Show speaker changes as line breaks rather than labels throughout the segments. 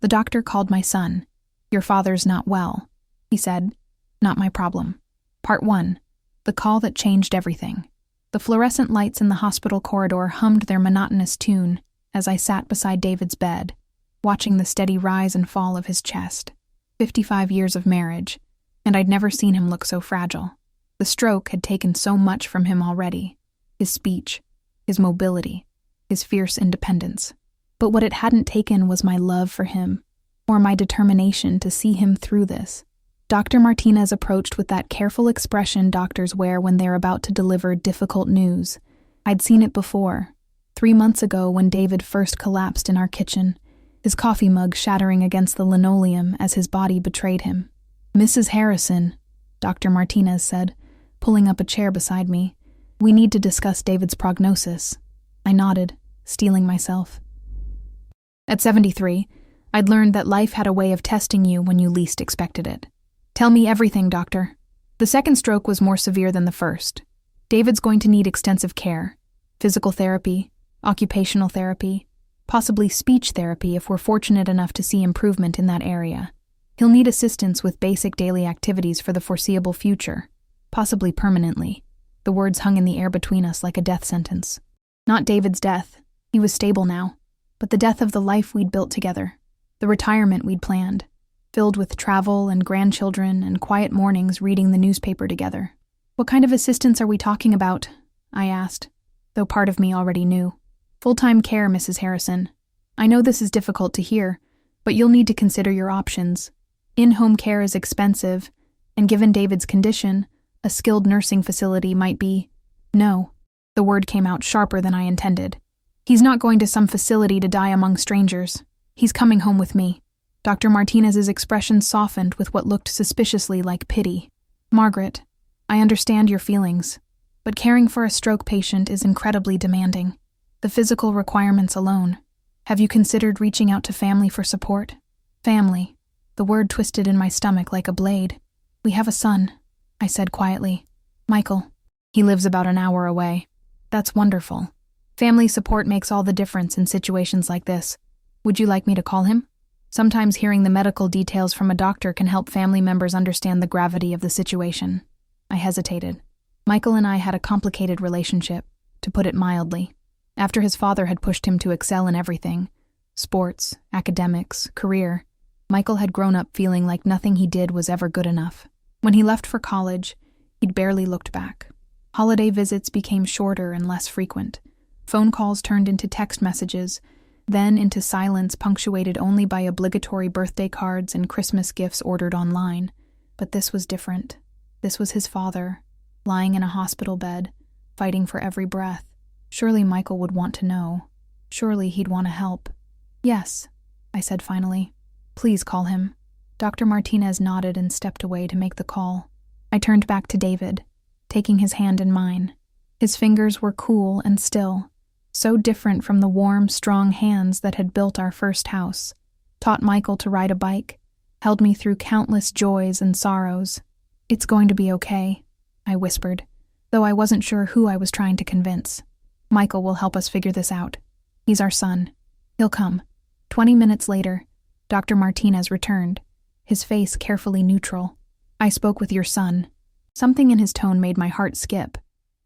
The doctor called my son. "Your father's not well," he said. "Not my problem." Part 1. The call that changed everything. The fluorescent lights in the hospital corridor hummed their monotonous tune as I sat beside David's bed, watching the steady rise and fall of his chest. 55 years of marriage, and I'd never seen him look so fragile. The stroke had taken so much from him already. His speech, his mobility, his fierce independence. But what it hadn't taken was my love for him, or my determination to see him through this. Dr. Martinez approached with that careful expression doctors wear when they're about to deliver difficult news. I'd seen it before, 3 months ago when David first collapsed in our kitchen, his coffee mug shattering against the linoleum as his body betrayed him. "Mrs. Harrison," Dr. Martinez said, pulling up a chair beside me, "we need to discuss David's prognosis." I nodded, steeling myself. At 73, I'd learned that life had a way of testing you when you least expected it. "Tell me everything, doctor." The second stroke was more severe than the first. David's going to need extensive care. Physical therapy, occupational therapy, possibly speech therapy if we're fortunate enough to see improvement in that area. He'll need assistance with basic daily activities for the foreseeable future, possibly permanently. The words hung in the air between us like a death sentence. Not David's death. He was stable now. But the death of the life we'd built together. The retirement we'd planned, filled with travel and grandchildren and quiet mornings reading the newspaper together. "What kind of assistance are we talking about?" I asked, though part of me already knew. "Full-time care, Mrs. Harrison. I know this is difficult to hear, but you'll need to consider your options. In-home care is expensive, and given David's condition, a skilled nursing facility might be—" "No." The word came out sharper than I intended. "He's not going to some facility to die among strangers. He's coming home with me." Dr. Martinez's expression softened with what looked suspiciously like pity. "Margaret, I understand your feelings, but caring for a stroke patient is incredibly demanding. The physical requirements alone. Have you considered reaching out to family for support?" "Family." The word twisted in my stomach like a blade. "We have a son," I said quietly. "Michael. He lives about an hour away." "That's wonderful. Family support makes all the difference in situations like this. Would you like me to call him?" Sometimes hearing the medical details from a doctor can help family members understand the gravity of the situation. I hesitated. Michael and I had a complicated relationship, to put it mildly. After his father had pushed him to excel in everything, sports, academics, career, Michael had grown up feeling like nothing he did was ever good enough. When he left for college, he'd barely looked back. Holiday visits became shorter and less frequent. Phone calls turned into text messages, then into silence punctuated only by obligatory birthday cards and Christmas gifts ordered online. But this was different. This was his father, lying in a hospital bed, fighting for every breath. Surely Michael would want to know. Surely he'd want to help. "Yes," I said finally. "Please call him." Dr. Martinez nodded and stepped away to make the call. I turned back to David, taking his hand in mine. His fingers were cool and still, so different from the warm, strong hands that had built our first house, taught Michael to ride a bike, held me through countless joys and sorrows. "It's going to be okay," I whispered, though I wasn't sure who I was trying to convince. "Michael will help us figure this out. He's our son. He'll come." 20 minutes later, Dr. Martinez returned, his face carefully neutral. "I spoke with your son." Something in his tone made my heart skip.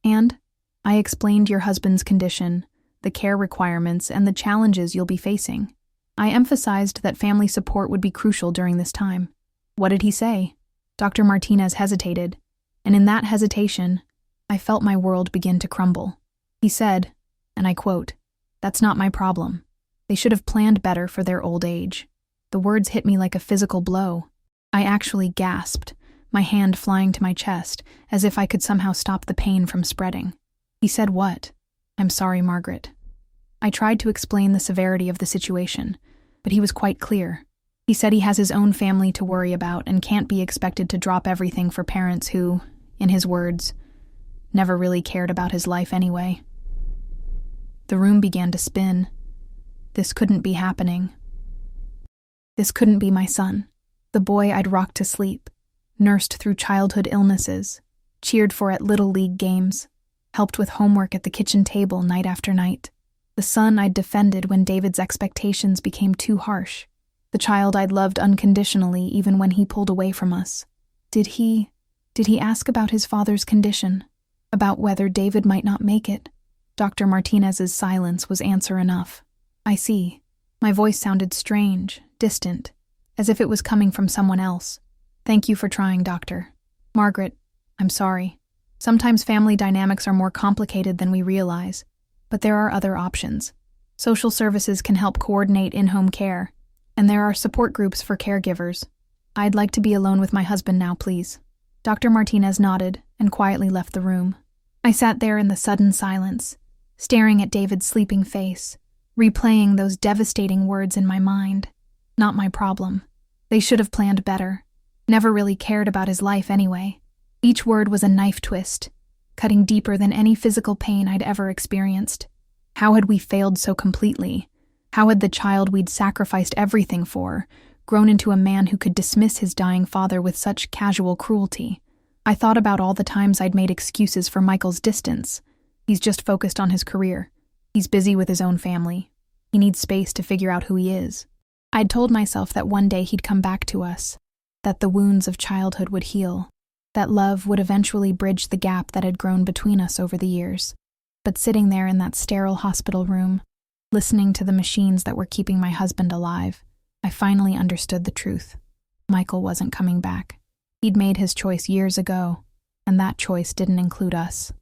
"And I explained your husband's condition, the care requirements, and the challenges you'll be facing. I emphasized that family support would be crucial during this time." "What did he say?" Dr. Martinez hesitated, and in that hesitation, I felt my world begin to crumble. He said, and I quote, "That's not my problem. They should have planned better for their old age." The words hit me like a physical blow. I actually gasped, my hand flying to my chest, as if I could somehow stop the pain from spreading. He said what? "I'm sorry, Margaret." I tried to explain the severity of the situation, but he was quite clear. He said he has his own family to worry about and can't be expected to drop everything for parents who, in his words, never really cared about his life anyway. The room began to spin. This couldn't be happening. This couldn't be my son, the boy I'd rocked to sleep, nursed through childhood illnesses, cheered for at Little League games, helped with homework at the kitchen table night after night. The son I'd defended when David's expectations became too harsh. The child I'd loved unconditionally even when he pulled away from us. Did he ask about his father's condition? About whether David might not make it? Dr. Martinez's silence was answer enough. I see. My voice sounded strange, distant, as if it was coming from someone else. Thank you for trying, Doctor. Margaret, I'm sorry. Sometimes family dynamics are more complicated than we realize, but there are other options. Social services can help coordinate in-home care, and there are support groups for caregivers. I'd like to be alone with my husband now, please. Dr. Martinez nodded and quietly left the room. I sat there in the sudden silence, staring at David's sleeping face, replaying those devastating words in my mind. Not my problem. They should have planned better. Never really cared about his life anyway. Each word was a knife twist, cutting deeper than any physical pain I'd ever experienced. How had we failed so completely? How had the child we'd sacrificed everything for grown into a man who could dismiss his dying father with such casual cruelty? I thought about all the times I'd made excuses for Michael's distance. He's just focused on his career. He's busy with his own family. He needs space to figure out who he is. I'd told myself that one day he'd come back to us, that the wounds of childhood would heal, that love would eventually bridge the gap that had grown between us over the years. But sitting there in that sterile hospital room, listening to the machines that were keeping my husband alive, I finally understood the truth. Michael wasn't coming back. He'd made his choice years ago, and that choice didn't include us.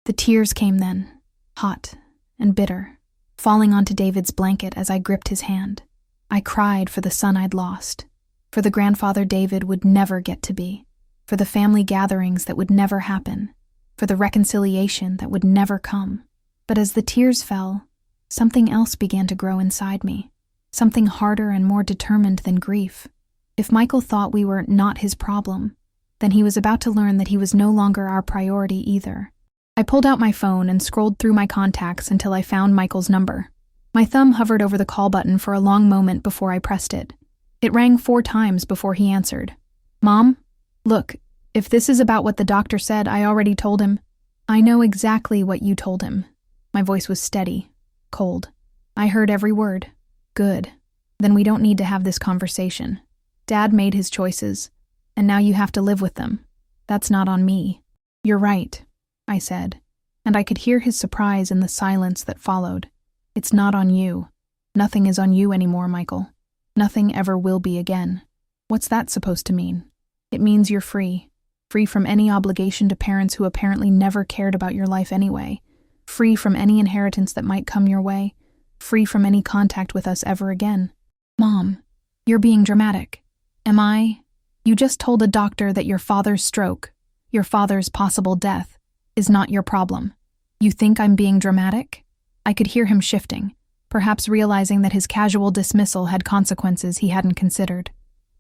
The tears came then, hot and bitter, falling onto David's blanket as I gripped his hand. I cried for the son I'd lost, for the grandfather David would never get to be, for the family gatherings that would never happen, for the reconciliation that would never come. But as the tears fell, something else began to grow inside me, something harder and more determined than grief. If Michael thought we were not his problem, then he was about to learn that he was no longer our priority either. I pulled out my phone and scrolled through my contacts until I found Michael's number. My thumb hovered over the call button for a long moment before I pressed it. It rang 4 times before he answered. Mom? Look, if this is about what the doctor said, I already told him. I know exactly what you told him. My voice was steady, cold. I heard every word. Good. Then we don't need to have this conversation. Dad made his choices, and now you have to live with them. That's not on me. You're right, I said, and I could hear his surprise in the silence that followed. It's not on you. Nothing is on you anymore, Michael. Nothing ever will be again. What's that supposed to mean? It means you're free. Free from any obligation to parents who apparently never cared about your life anyway. Free from any inheritance that might come your way. Free from any contact with us ever again. Mom, you're being dramatic. Am I? You just told a doctor that your father's stroke, your father's possible death, is not your problem. You think I'm being dramatic? I could hear him shifting, perhaps realizing that his casual dismissal had consequences he hadn't considered.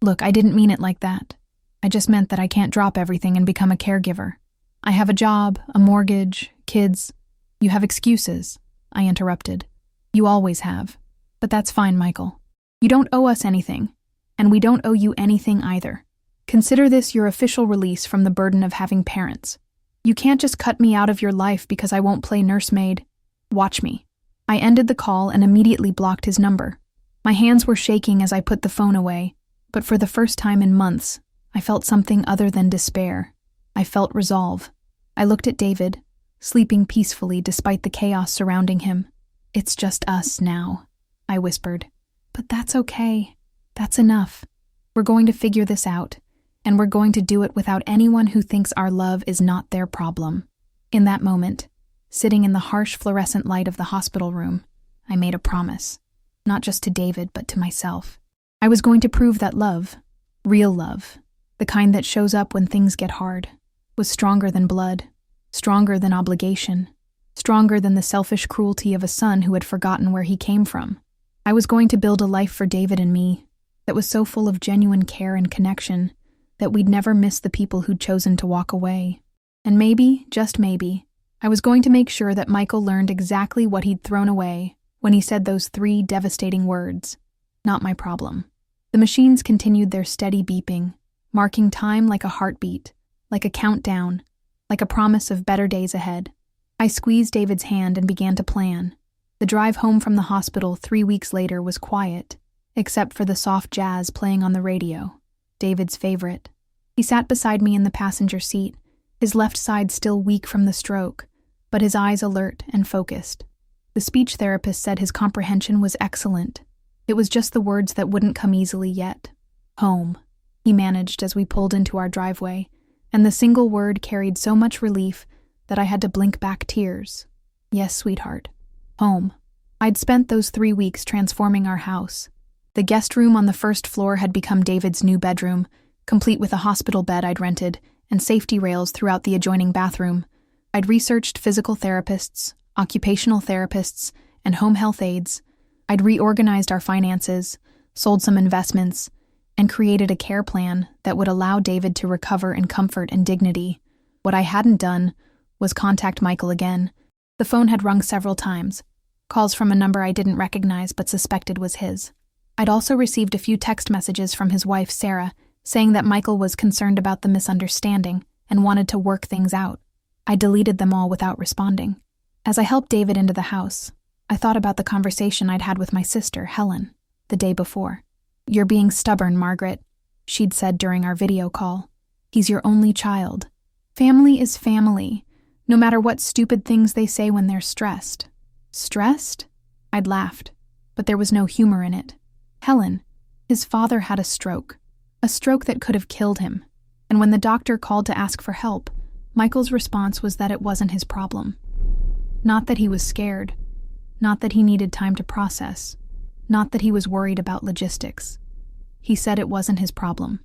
Look, I didn't mean it like that. I just meant that I can't drop everything and become a caregiver. I have a job, a mortgage, kids. You have excuses, I interrupted. You always have. But that's fine, Michael. You don't owe us anything, and we don't owe you anything either. Consider this your official release from the burden of having parents. You can't just cut me out of your life because I won't play nursemaid. Watch me. I ended the call and immediately blocked his number. My hands were shaking as I put the phone away, but for the first time in months, I felt something other than despair. I felt resolve. I looked at David, sleeping peacefully despite the chaos surrounding him. It's just us now, I whispered. But that's okay. That's enough. We're going to figure this out, and we're going to do it without anyone who thinks our love is not their problem. In that moment, sitting in the harsh fluorescent light of the hospital room, I made a promise, not just to David, but to myself. I was going to prove that love, real love, the kind that shows up when things get hard, was stronger than blood, stronger than obligation, stronger than the selfish cruelty of a son who had forgotten where he came from. I was going to build a life for David and me that was so full of genuine care and connection that we'd never miss the people who'd chosen to walk away. And maybe, just maybe, I was going to make sure that Michael learned exactly what he'd thrown away when he said those 3 devastating words, not my problem. The machines continued their steady beeping, marking time like a heartbeat, like a countdown, like a promise of better days ahead. I squeezed David's hand and began to plan. The drive home from the hospital 3 weeks later was quiet, except for the soft jazz playing on the radio, David's favorite. He sat beside me in the passenger seat, his left side still weak from the stroke, but his eyes alert and focused. The speech therapist said his comprehension was excellent. It was just the words that wouldn't come easily yet. Home, he managed as we pulled into our driveway, and the single word carried so much relief that I had to blink back tears. Yes, sweetheart. Home. I'd spent those 3 weeks transforming our house. The guest room on the first floor had become David's new bedroom, complete with a hospital bed I'd rented and safety rails throughout the adjoining bathroom. I'd researched physical therapists, occupational therapists, and home health aides. I'd reorganized our finances, sold some investments, and created a care plan that would allow David to recover in comfort and dignity. What I hadn't done was contact Michael again. The phone had rung several times, calls from a number I didn't recognize but suspected was his. I'd also received a few text messages from his wife, Sarah, saying that Michael was concerned about the misunderstanding and wanted to work things out. I deleted them all without responding. As I helped David into the house, I thought about the conversation I'd had with my sister, Helen, the day before. "You're being stubborn, Margaret," she'd said during our video call. "He's your only child. Family is family, no matter what stupid things they say when they're stressed." Stressed? I'd laughed, but there was no humor in it. Helen, his father had a stroke that could have killed him, and when the doctor called to ask for help, Michael's response was that it wasn't his problem. Not that he was scared, not that he needed time to process, not that he was worried about logistics. He said it wasn't his problem.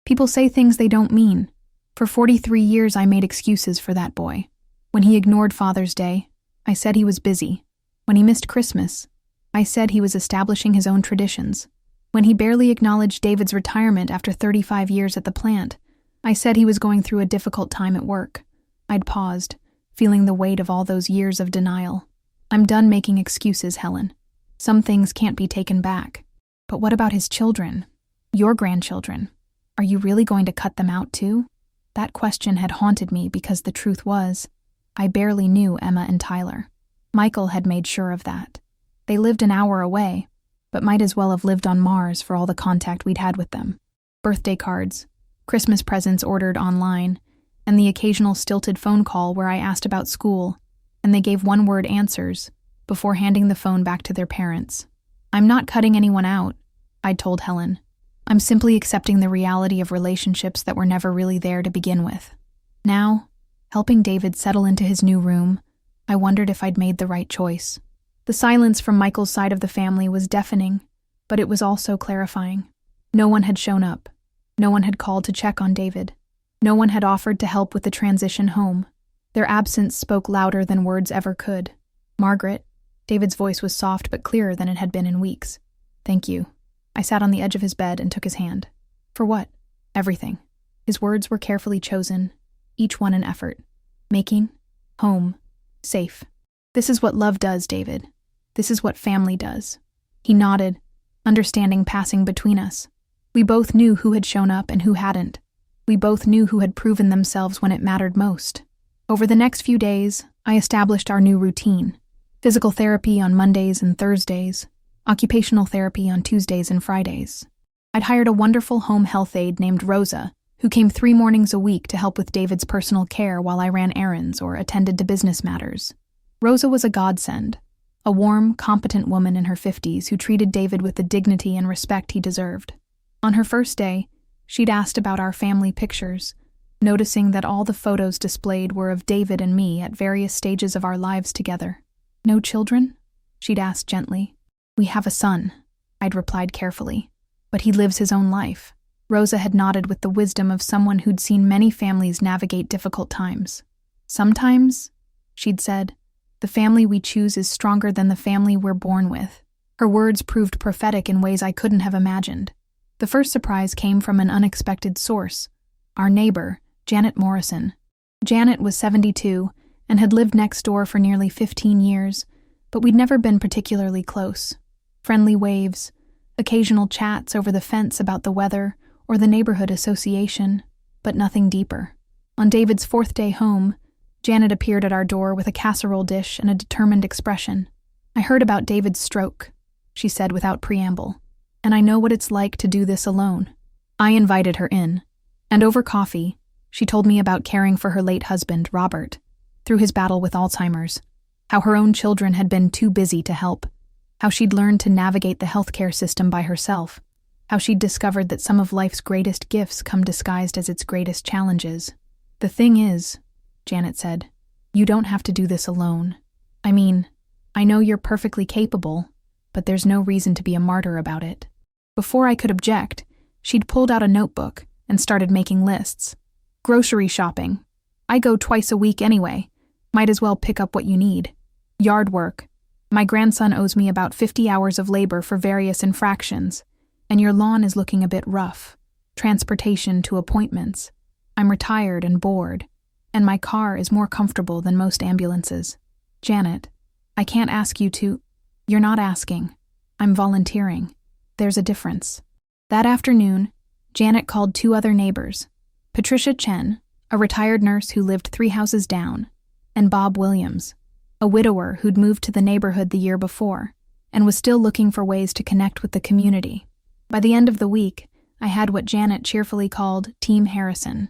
People say things they don't mean. For 43 years I made excuses for that boy. When he ignored Father's Day, I said he was busy. When he missed Christmas, I said he was establishing his own traditions. When he barely acknowledged David's retirement after 35 years at the plant, I said he was going through a difficult time at work. I'd paused, feeling the weight of all those years of denial. I'm done making excuses, Helen. Some things can't be taken back. But what about his children? Your grandchildren? Are you really going to cut them out too? That question had haunted me because the truth was, I barely knew Emma and Tyler. Michael had made sure of that. They lived an hour away, but might as well have lived on Mars for all the contact we'd had with them. Birthday cards, Christmas presents ordered online, and the occasional stilted phone call where I asked about school, and they gave one-word answers before handing the phone back to their parents. I'm not cutting anyone out, I'd told Helen. I'm simply accepting the reality of relationships that were never really there to begin with. Now, helping David settle into his new room, I wondered if I'd made the right choice. The silence from Michael's side of the family was deafening, but it was also clarifying. No one had shown up. No one had called to check on David. No one had offered to help with the transition home. Their absence spoke louder than words ever could. "Margaret," David's voice was soft but clearer than it had been in weeks. "Thank you." I sat on the edge of his bed and took his hand. "For what?" "Everything." His words were carefully chosen, each one an effort. "Making home safe. This is what love does, David. This is what family does." He nodded, understanding passing between us. We both knew who had shown up and who hadn't. We both knew who had proven themselves when it mattered most. Over the next few days, I established our new routine. Physical therapy on Mondays and Thursdays, occupational therapy on Tuesdays and Fridays. I'd hired a wonderful home health aide named Rosa, who came 3 mornings a week to help with David's personal care while I ran errands or attended to business matters. Rosa was a godsend, a warm, competent woman in her 50s who treated David with the dignity and respect he deserved. On her first day, she'd asked about our family pictures, noticing that all the photos displayed were of David and me at various stages of our lives together. "No children?" she'd asked gently. "We have a son," I'd replied carefully, "but he lives his own life." Rosa had nodded with the wisdom of someone who'd seen many families navigate difficult times. "Sometimes," she'd said, "the family we choose is stronger than the family we're born with." Her words proved prophetic in ways I couldn't have imagined. The first surprise came from an unexpected source, our neighbor, Janet Morrison. Janet was 72 and had lived next door for nearly 15 years, but we'd never been particularly close. Friendly waves, occasional chats over the fence about the weather or the neighborhood association, but nothing deeper. On David's 4th day home, Janet appeared at our door with a casserole dish and a determined expression. "I heard about David's stroke," she said without preamble. and I know what it's like to do this alone. I invited her in, and over coffee, she told me about caring for her late husband, Robert, through his battle with Alzheimer's, how her own children had been too busy to help, how she'd learned to navigate the healthcare system by herself, how she'd discovered that some of life's greatest gifts come disguised as its greatest challenges. "The thing is," Janet said, "you don't have to do this alone. I mean, I know you're perfectly capable, but there's no reason to be a martyr about it." Before I could object, she'd pulled out a notebook and started making lists. "Grocery shopping. I go twice a week anyway. Might as well pick up what you need. Yard work. My grandson owes me about 50 hours of labor for various infractions, and your lawn is looking a bit rough. Transportation to appointments. I'm retired and bored, and my car is more comfortable than most ambulances. Janet, I can't ask you to—" "You're not asking. I'm volunteering. There's a difference." That afternoon, Janet called 2 other neighbors, Patricia Chen, a retired nurse who lived 3 houses down, and Bob Williams, a widower who'd moved to the neighborhood the year before and was still looking for ways to connect with the community. By the end of the week, I had what Janet cheerfully called Team Harrison,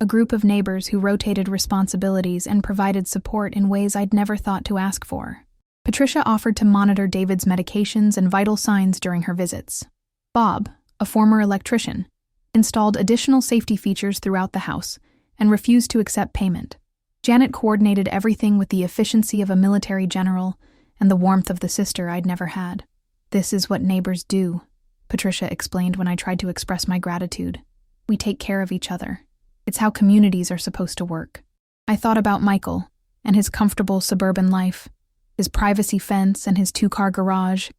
a group of neighbors who rotated responsibilities and provided support in ways I'd never thought to ask for. Patricia offered to monitor David's medications and vital signs during her visits. Bob, a former electrician, installed additional safety features throughout the house and refused to accept payment. Janet coordinated everything with the efficiency of a military general and the warmth of the sister I'd never had. "This is what neighbors do," Patricia explained when I tried to express my gratitude. "We take care of each other. It's how communities are supposed to work." I thought about Michael and his comfortable suburban life, his privacy fence and his 2-car garage,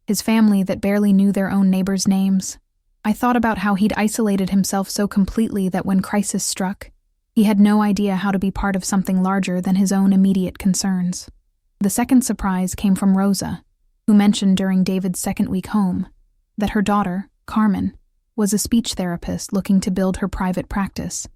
his family that barely knew their own neighbors' names. I thought about how he'd isolated himself so completely that when crisis struck, he had no idea how to be part of something larger than his own immediate concerns. The second surprise came from Rosa, who mentioned during David's second week home that her daughter, Carmen, was a speech therapist looking to build her private practice.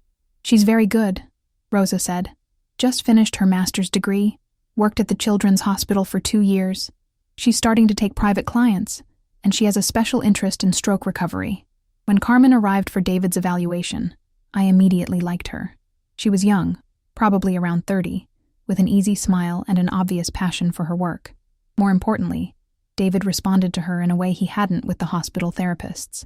"She's very good," Rosa said. "Just finished her master's degree, worked at the Children's Hospital for 2 years. She's starting to take private clients, and she has a special interest in stroke recovery." When Carmen arrived for David's evaluation, I immediately liked her. She was young, probably around 30, with an easy smile and an obvious passion for her work. More importantly, David responded to her in a way he hadn't with the hospital therapists.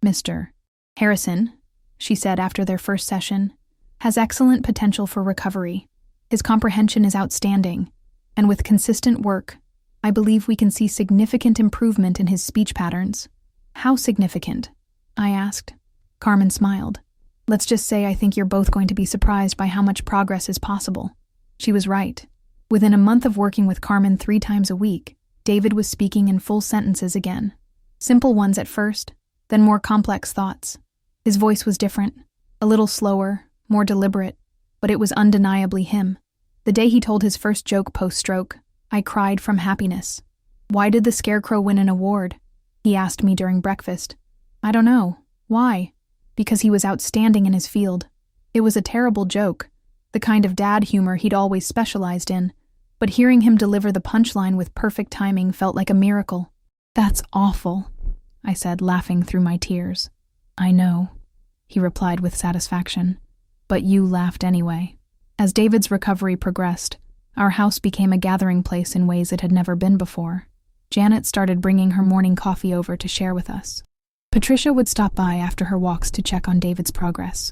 "Mr. Harrison," she said after their first session, "has excellent potential for recovery. His comprehension is outstanding, and with consistent work, I believe we can see significant improvement in his speech patterns." "How significant?" I asked. Carmen smiled. "Let's just say I think you're both going to be surprised by how much progress is possible." She was right. Within a month of working with Carmen 3 times a week, David was speaking in full sentences again. Simple ones at first, then more complex thoughts. His voice was different, a little slower, more deliberate, but it was undeniably him. The day he told his first joke post-stroke, I cried from happiness. "Why did the Scarecrow win an award?" he asked me during breakfast. "I don't know. Why?" "Because he was outstanding in his field. It was a terrible joke, the kind of dad humor he'd always specialized in, but hearing him deliver the punchline with perfect timing felt like a miracle." "That's awful," I said, laughing through my tears. "I know," he replied with satisfaction, "but you laughed anyway." As David's recovery progressed, our house became a gathering place in ways it had never been before. Janet started bringing her morning coffee over to share with us. Patricia would stop by after her walks to check on David's progress.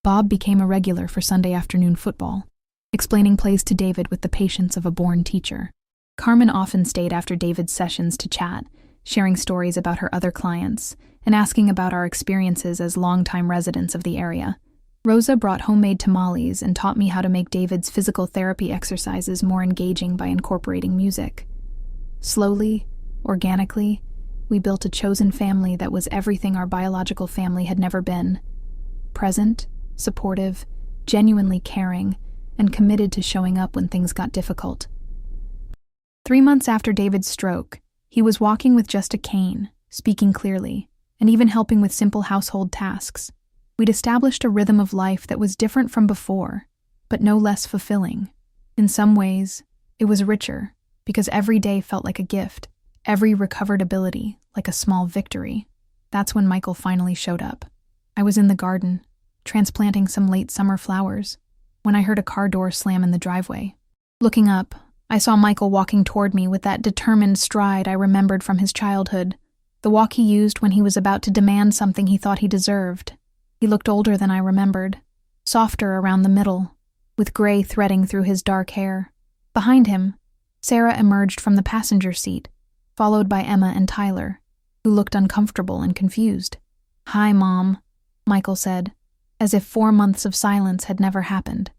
Bob became a regular for Sunday afternoon football, explaining plays to David with the patience of a born teacher. Carmen often stayed after David's sessions to chat, sharing stories about her other clients and asking about our experiences as longtime residents of the area. Rosa brought homemade tamales and taught me how to make David's physical therapy exercises more engaging by incorporating music. Slowly, organically, we built a chosen family that was everything our biological family had never been. Present, supportive, genuinely caring, and committed to showing up when things got difficult. 3 months after David's stroke, he was walking with just a cane, speaking clearly, and even helping with simple household tasks. We'd established a rhythm of life that was different from before, but no less fulfilling. In some ways, it was richer, because every day felt like a gift, every recovered ability like a small victory. That's when Michael finally showed up. I was in the garden, transplanting some late summer flowers, when I heard a car door slam in the driveway. Looking up, I saw Michael walking toward me with that determined stride I remembered from his childhood, the walk he used when he was about to demand something he thought he deserved. He looked older than I remembered, softer around the middle, with gray threading through his dark hair. Behind him, Sarah emerged from the passenger seat, followed by Emma and Tyler, who looked uncomfortable and confused. "Hi, Mom," Michael said, as if 4 months of silence had never happened.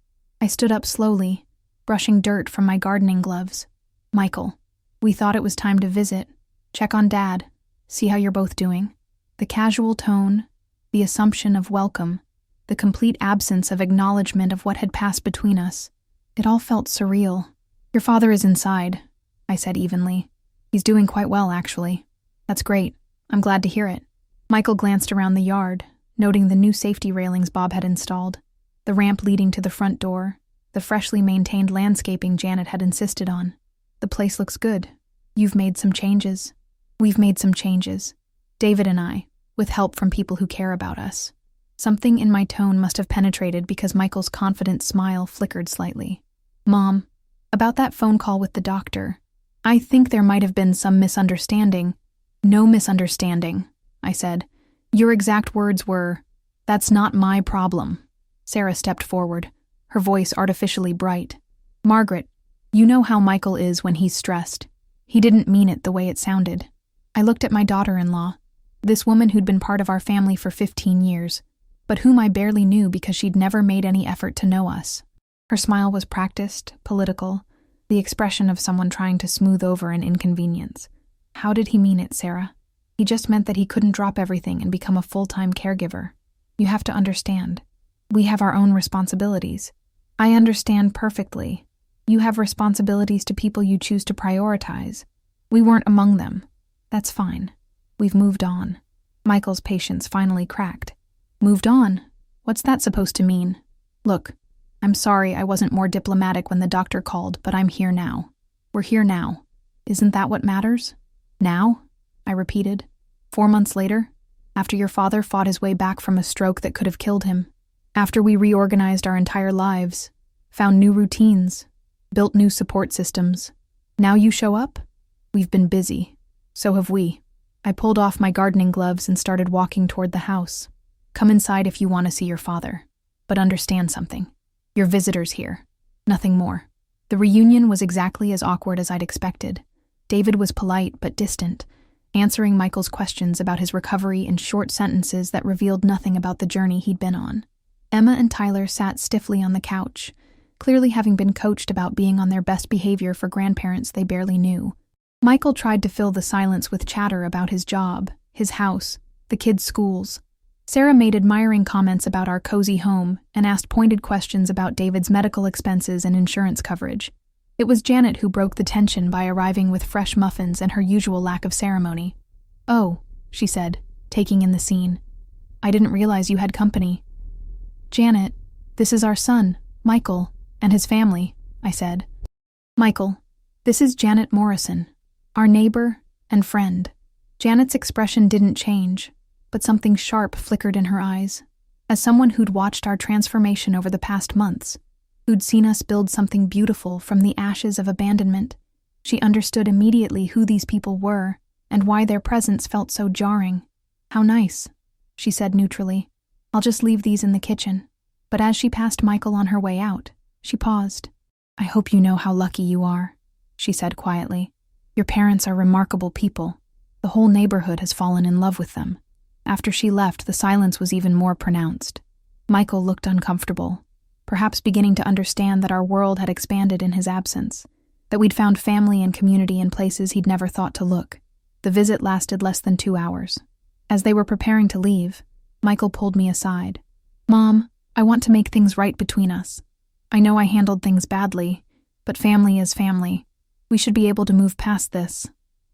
I stood up slowly, brushing dirt from my gardening gloves. "Michael, we thought it was time to visit, check on Dad, see how you're both doing." The casual tone, the assumption of welcome, the complete absence of acknowledgement of what had passed between us, it all felt surreal. "Your father is inside," I said evenly. "He's doing quite well, actually." "That's great. I'm glad to hear it." Michael glanced around the yard, noting the new safety railings Bob had installed, the ramp leading to the front door, the freshly maintained landscaping Janet had insisted on. "The place looks good. You've made some changes." "We've made some changes. David and I, with help from people who care about us." Something in my tone must have penetrated because Michael's confident smile flickered slightly. "Mom, about that phone call with the doctor, I think there might have been some misunderstanding." "No misunderstanding," I said. "Your exact words were, 'That's not my problem.'" Sarah stepped forward, her voice artificially bright. "Margaret, you know how Michael is when he's stressed. He didn't mean it the way it sounded." I looked at my daughter-in-law, this woman who'd been part of our family for 15 years, but whom I barely knew because she'd never made any effort to know us. Her smile was practiced, political, the expression of someone trying to smooth over an inconvenience. "How did he mean it, Sarah? He just meant that he couldn't drop everything and become a full-time caregiver. You have to understand. We have our own responsibilities." "I understand perfectly. You have responsibilities to people you choose to prioritize. We weren't among them. That's fine. We've moved on." Michael's patience finally cracked. "Moved on? What's that supposed to mean?" "Look, I'm sorry I wasn't more diplomatic when the doctor called, but I'm here now. We're here now. Isn't that what matters?" "Now?" I repeated. 4 months later, after your father fought his way back from a stroke that could have killed him, after we reorganized our entire lives, found new routines, built new support systems. Now you show up? We've been busy. So have we. I pulled off my gardening gloves and started walking toward the house. "Come inside if you want to see your father. But understand something. Your visitor's here. Nothing more." The reunion was exactly as awkward as I'd expected. David was polite but distant, answering Michael's questions about his recovery in short sentences that revealed nothing about the journey he'd been on. Emma and Tyler sat stiffly on the couch, clearly having been coached about being on their best behavior for grandparents they barely knew. Michael tried to fill the silence with chatter about his job, his house, the kids' schools. Sarah made admiring comments about our cozy home and asked pointed questions about David's medical expenses and insurance coverage. It was Janet who broke the tension by arriving with fresh muffins and her usual lack of ceremony. "Oh," she said, taking in the scene. "I didn't realize you had company." "Janet, this is our son, Michael, and his family," I said. "Michael, this is Janet Morrison, our neighbor and friend." Janet's expression didn't change, but something sharp flickered in her eyes. As someone who'd watched our transformation over the past months, who'd seen us build something beautiful from the ashes of abandonment, she understood immediately who these people were and why their presence felt so jarring. "How nice," she said neutrally. "I'll just leave these in the kitchen." But as she passed Michael on her way out, she paused. "I hope you know how lucky you are," she said quietly. "Your parents are remarkable people. The whole neighborhood has fallen in love with them." After she left, the silence was even more pronounced. Michael looked uncomfortable, perhaps beginning to understand that our world had expanded in his absence, that we'd found family and community in places he'd never thought to look. The visit lasted less than 2 hours. As they were preparing to leave, Michael pulled me aside. "Mom, I want to make things right between us. I know I handled things badly, but family is family. We should be able to move past this."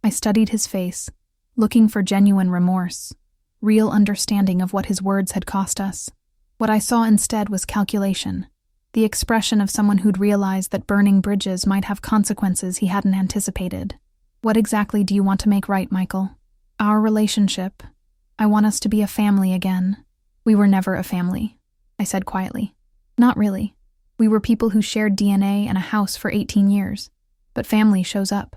I studied his face, looking for genuine remorse, real understanding of what his words had cost us. What I saw instead was calculation, the expression of someone who'd realized that burning bridges might have consequences he hadn't anticipated. "What exactly do you want to make right, Michael?" "Our relationship. I want us to be a family again. We were never a family, I said quietly. Not really. We were people who shared DNA and a house for 18 years. But family shows up.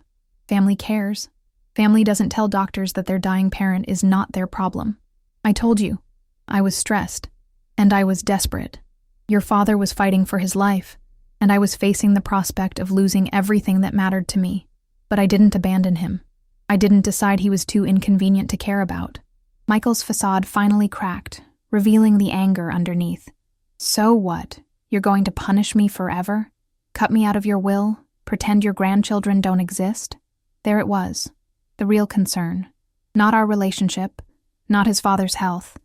Family cares. Family doesn't tell doctors that their dying parent is not their problem. I told you. I was stressed. And I was desperate. Your father was fighting for his life, and I was facing the prospect of losing everything that mattered to me. But I didn't abandon him. I didn't decide he was too inconvenient to care about. Michael's facade finally cracked, revealing the anger underneath. So what? You're going to punish me forever? Cut me out of your will? Pretend your grandchildren don't exist? There it was. The real concern. Not our relationship. Not his father's health.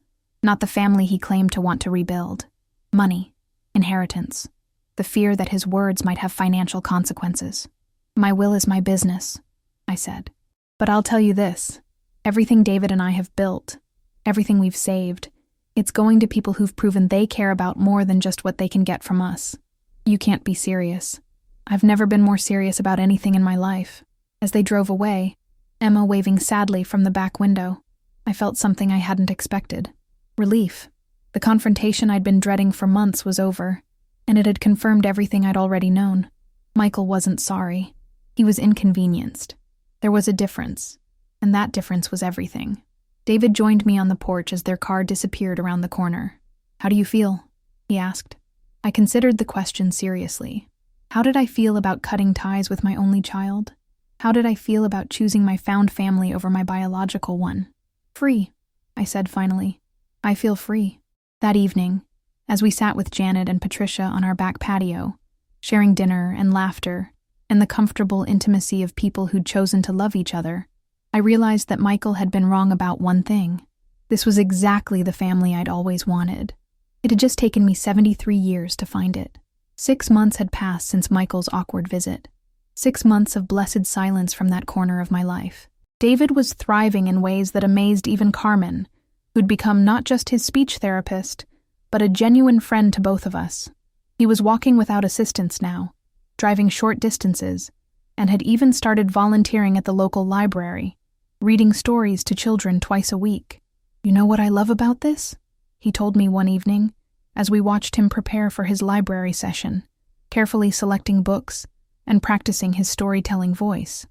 Not the family he claimed to want to rebuild. Money. Inheritance. The fear that his words might have financial consequences. My will is my business, I said. But I'll tell you this. Everything David and I have built, everything we've saved, it's going to people who've proven they care about more than just what they can get from us. You can't be serious. I've never been more serious about anything in my life. As they drove away, Emma waving sadly from the back window, I felt something I hadn't expected. Relief. The confrontation I'd been dreading for months was over, and it had confirmed everything I'd already known. Michael wasn't sorry. He was inconvenienced. There was a difference, and that difference was everything. David joined me on the porch as their car disappeared around the corner. "How do you feel?" he asked. I considered the question seriously. How did I feel about cutting ties with my only child? How did I feel about choosing my found family over my biological one? Free, I said finally. I feel free. That evening, as we sat with Janet and Patricia on our back patio, sharing dinner and laughter and the comfortable intimacy of people who'd chosen to love each other, I realized that Michael had been wrong about one thing. This was exactly the family I'd always wanted. It had just taken me 73 years to find it. 6 months had passed since Michael's awkward visit. 6 months of blessed silence from that corner of my life. David was thriving in ways that amazed even Carmen, who'd become not just his speech therapist, but a genuine friend to both of us. He was walking without assistance now, driving short distances, and had even started volunteering at the local library, reading stories to children twice a week. "You know what I love about this?" he told me one evening, as we watched him prepare for his library session, carefully selecting books and practicing his storytelling voice.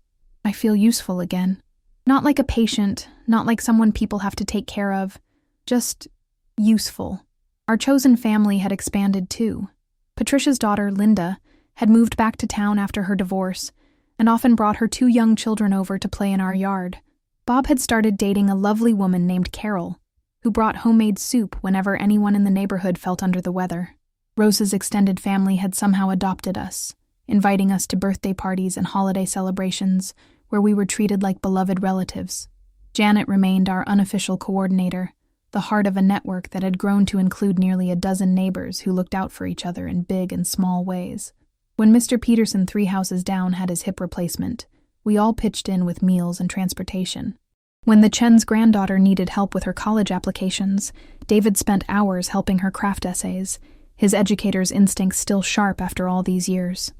I feel useful again. Not like a patient, not like someone people have to take care of, just useful. Our chosen family had expanded too. Patricia's daughter, Linda, had moved back to town after her divorce and often brought her 2 young children over to play in our yard. Bob had started dating a lovely woman named Carol, who brought homemade soup whenever anyone in the neighborhood felt under the weather. Rose's extended family had somehow adopted us, inviting us to birthday parties and holiday celebrations where we were treated like beloved relatives. Janet remained our unofficial coordinator, the heart of a network that had grown to include nearly a dozen neighbors who looked out for each other in big and small ways. When Mr. Peterson 3 houses down had his hip replacement, we all pitched in with meals and transportation. When the Chen's granddaughter needed help with her college applications, David spent hours helping her craft essays, his educator's instincts still sharp after all these years.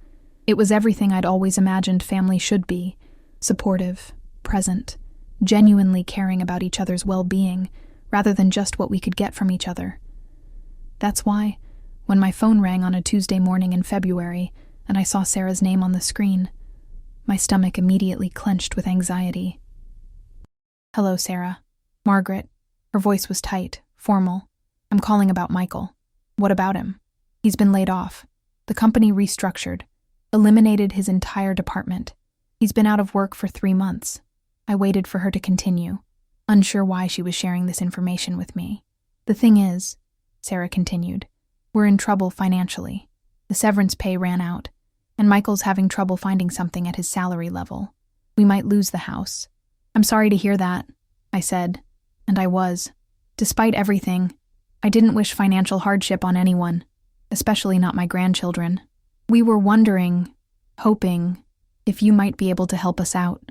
It was everything I'd always imagined family should be: supportive, present, genuinely caring about each other's well-being, rather than just what we could get from each other. That's why, when my phone rang on a Tuesday morning in February and I saw Sarah's name on the screen, my stomach immediately clenched with anxiety. "Hello, Sarah." Margaret. Her voice was tight, formal. "I'm calling about Michael." "What about him?" "He's been laid off. The company restructured, eliminated his entire department. He's been out of work for 3 months." I waited for her to continue, unsure why she was sharing this information with me. "The thing is," Sarah continued, "we're in trouble financially. The severance pay ran out, and Michael's having trouble finding something at his salary level. We might lose the house." "I'm sorry to hear that," I said, and I was. Despite everything, I didn't wish financial hardship on anyone, especially not my grandchildren. "We were wondering, hoping, if you might be able to help us out.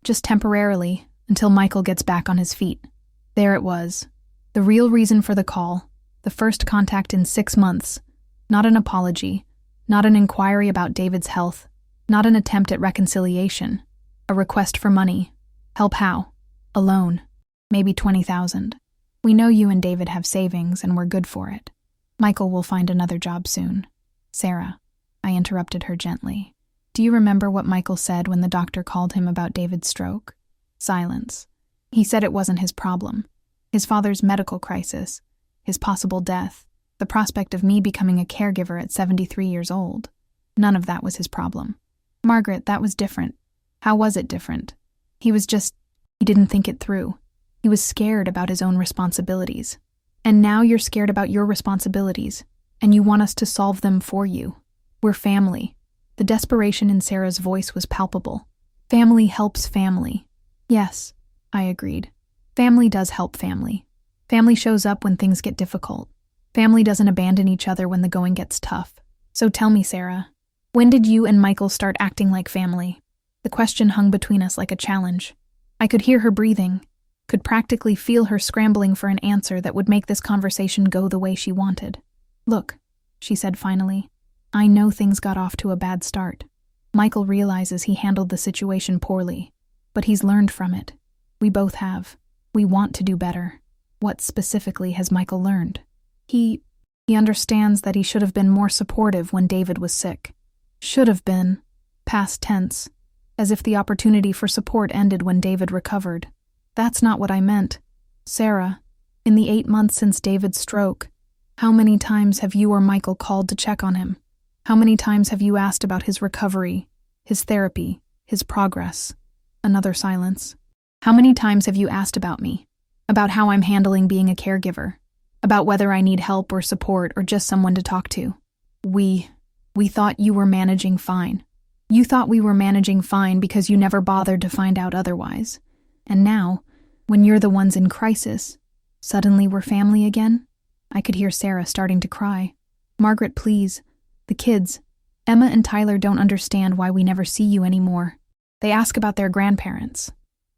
Just temporarily, until Michael gets back on his feet." There it was. The real reason for the call, the first contact in 6 months. Not an apology, not an inquiry about David's health, not an attempt at reconciliation. A request for money. Help how? A loan. Maybe 20,000. We know you and David have savings and we're good for it. Michael will find another job soon. Sarah, I interrupted her gently. Do you remember what Michael said when the doctor called him about David's stroke? Silence. He said it wasn't his problem. His father's medical crisis, his possible death, the prospect of me becoming a caregiver at 73 years old. None of that was his problem. Margaret, that was different. How was it different? He didn't think it through. He was scared about his own responsibilities. And now you're scared about your responsibilities, and you want us to solve them for you. We're family. The desperation in Sarah's voice was palpable. Family helps family. Yes, I agreed. Family does help family. Family shows up when things get difficult. Family doesn't abandon each other when the going gets tough. So tell me, Sarah, when did you and Michael start acting like family? The question hung between us like a challenge. I could hear her breathing, could practically feel her scrambling for an answer that would make this conversation go the way she wanted. Look, she said finally, I know things got off to a bad start. Michael realizes he handled the situation poorly, but he's learned from it. We both have. We want to do better. What specifically has Michael learned? He understands that he should have been more supportive when David was sick. Should have been. Past tense. As if the opportunity for support ended when David recovered. That's not what I meant. Sarah, in the 8 months since David's stroke, how many times have you or Michael called to check on him? How many times have you asked about his recovery, his therapy, his progress? Another silence. How many times have you asked about me? About how I'm handling being a caregiver? About whether I need help or support or just someone to talk to? We thought you were managing fine. You thought we were managing fine because you never bothered to find out otherwise. And now, when you're the ones in crisis, suddenly we're family again? I could hear Sarah starting to cry. Margaret, please. The kids, Emma and Tyler, don't understand why we never see you anymore. They ask about their grandparents.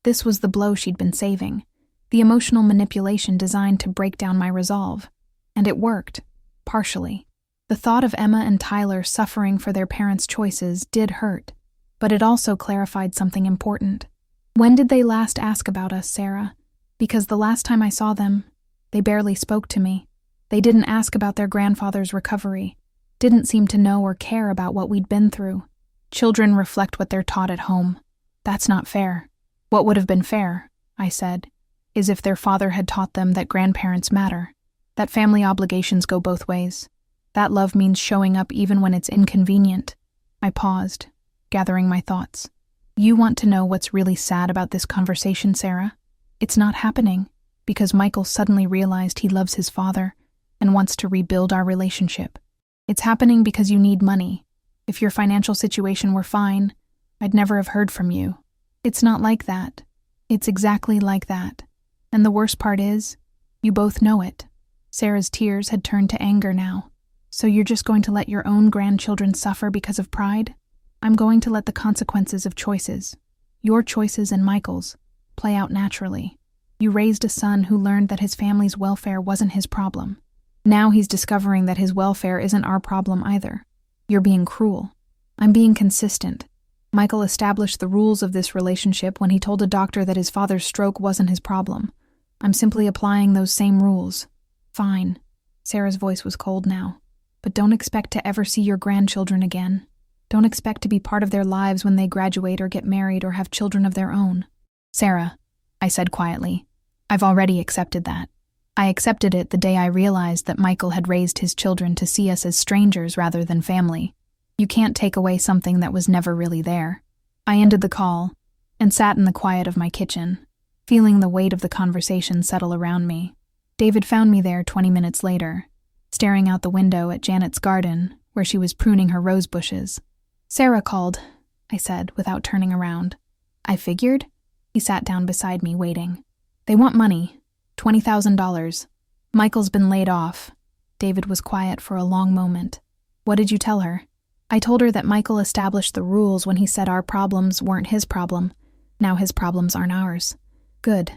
This was the blow she'd been saving. The emotional manipulation designed to break down my resolve. And it worked. Partially. The thought of Emma and Tyler suffering for their parents' choices did hurt. But it also clarified something important. When did they last ask about us, Sarah? Because the last time I saw them, they barely spoke to me. They didn't ask about their grandfather's recovery. Didn't seem to know or care about what we'd been through. Children reflect what they're taught at home. That's not fair. What would have been fair, I said, is if their father had taught them that grandparents matter, that family obligations go both ways. That love means showing up even when it's inconvenient. I paused, gathering my thoughts. You want to know what's really sad about this conversation, Sarah? It's not happening because Michael suddenly realized he loves his father and wants to rebuild our relationship. It's happening because you need money. If your financial situation were fine, I'd never have heard from you. It's not like that. It's exactly like that. And the worst part is, you both know it. Sarah's tears had turned to anger now. So you're just going to let your own grandchildren suffer because of pride? I'm going to let the consequences of choices, your choices and Michael's, play out naturally. You raised a son who learned that his family's welfare wasn't his problem. Now he's discovering that his welfare isn't our problem either. You're being cruel. I'm being consistent. Michael established the rules of this relationship when he told a doctor that his father's stroke wasn't his problem. I'm simply applying those same rules. Fine. Sarah's voice was cold now. But don't expect to ever see your grandchildren again. Don't expect to be part of their lives when they graduate or get married or have children of their own. Sarah, I said quietly, I've already accepted that. I accepted it the day I realized that Michael had raised his children to see us as strangers rather than family. You can't take away something that was never really there. I ended the call and sat in the quiet of my kitchen, feeling the weight of the conversation settle around me. David found me there 20 minutes later, staring out the window at Janet's garden, where she was pruning her rose bushes. Sarah called, I said, without turning around. I figured. He sat down beside me, waiting. They want money. $20,000. Michael's been laid off. David was quiet for a long moment. What did you tell her? I told her that Michael established the rules when he said our problems weren't his problem. Now his problems aren't ours. Good.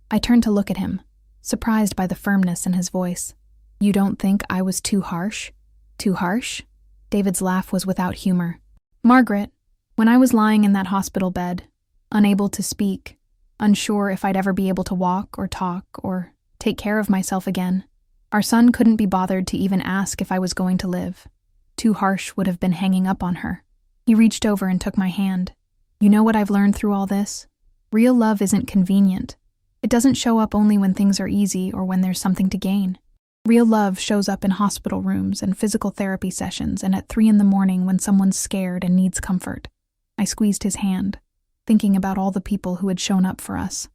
I turned to look at him, surprised by the firmness in his voice. You don't think I was too harsh? Too harsh? David's laugh was without humor. Margaret, when I was lying in that hospital bed, unable to speak, unsure if I'd ever be able to walk or talk or take care of myself again. Our son couldn't be bothered to even ask if I was going to live. Too harsh would have been hanging up on her. He reached over and took my hand. You know what I've learned through all this? Real love isn't convenient. It doesn't show up only when things are easy or when there's something to gain. Real love shows up in hospital rooms and physical therapy sessions and at 3 a.m. when someone's scared and needs comfort. I squeezed his hand, thinking about all the people who had shown up for us.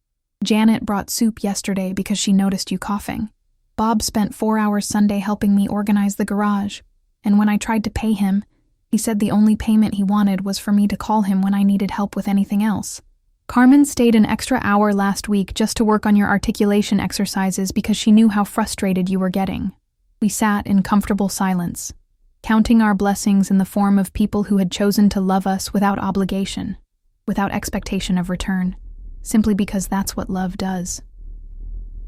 Janet brought soup yesterday because she noticed you coughing. Bob spent 4 hours Sunday helping me organize the garage, and when I tried to pay him, he said the only payment he wanted was for me to call him when I needed help with anything else. Carmen stayed an extra hour last week just to work on your articulation exercises because she knew how frustrated you were getting. We sat in comfortable silence, counting our blessings in the form of people who had chosen to love us without obligation, without expectation of return, simply because that's what love does.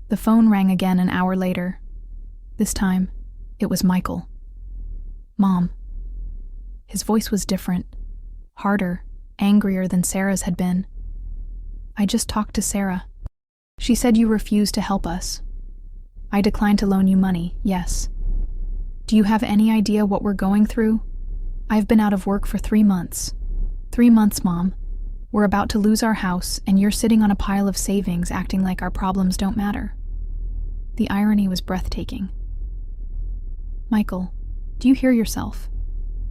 The phone rang again an hour later. This time, it was Michael. Mom. His voice was different, harder, angrier than Sarah's had been. I just talked to Sarah. She said you refused to help us. I declined to loan you money, yes. Do you have any idea what we're going through? I've been out of work for 3 months. 3 months, Mom. We're about to lose our house, and you're sitting on a pile of savings acting like our problems don't matter. The irony was breathtaking. Michael, do you hear yourself?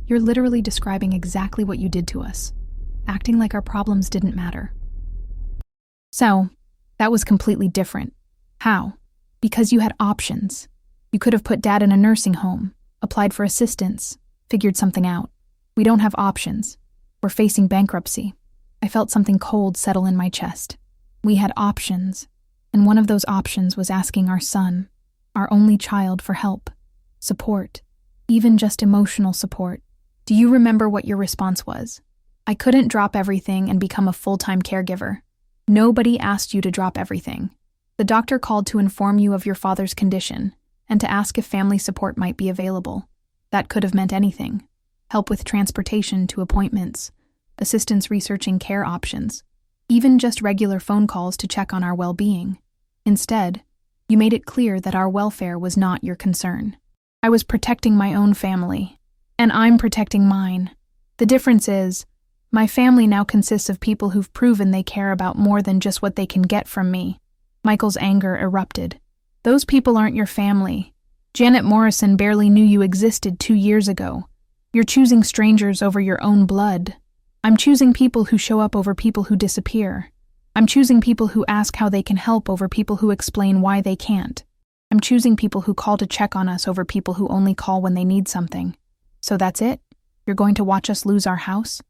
You're literally describing exactly what you did to us, acting like our problems didn't matter. So, that was completely different. How? Because you had options. You could have put Dad in a nursing home, applied for assistance, figured something out. We don't have options. We're facing bankruptcy. I felt something cold settle in my chest. We had options, and one of those options was asking our son, our only child, for help, support, even just emotional support. Do you remember what your response was? I couldn't drop everything and become a full-time caregiver. Nobody asked you to drop everything. The doctor called to inform you of your father's condition and to ask if family support might be available. That could have meant anything. Help with transportation to appointments, assistance researching care options, even just regular phone calls to check on our well-being. Instead, you made it clear that our welfare was not your concern. I was protecting my own family, and I'm protecting mine. The difference is, my family now consists of people who've proven they care about more than just what they can get from me. Michael's anger erupted. Those people aren't your family. Janet Morrison barely knew you existed 2 years ago. You're choosing strangers over your own blood. I'm choosing people who show up over people who disappear. I'm choosing people who ask how they can help over people who explain why they can't. I'm choosing people who call to check on us over people who only call when they need something. So that's it? You're going to watch us lose our house?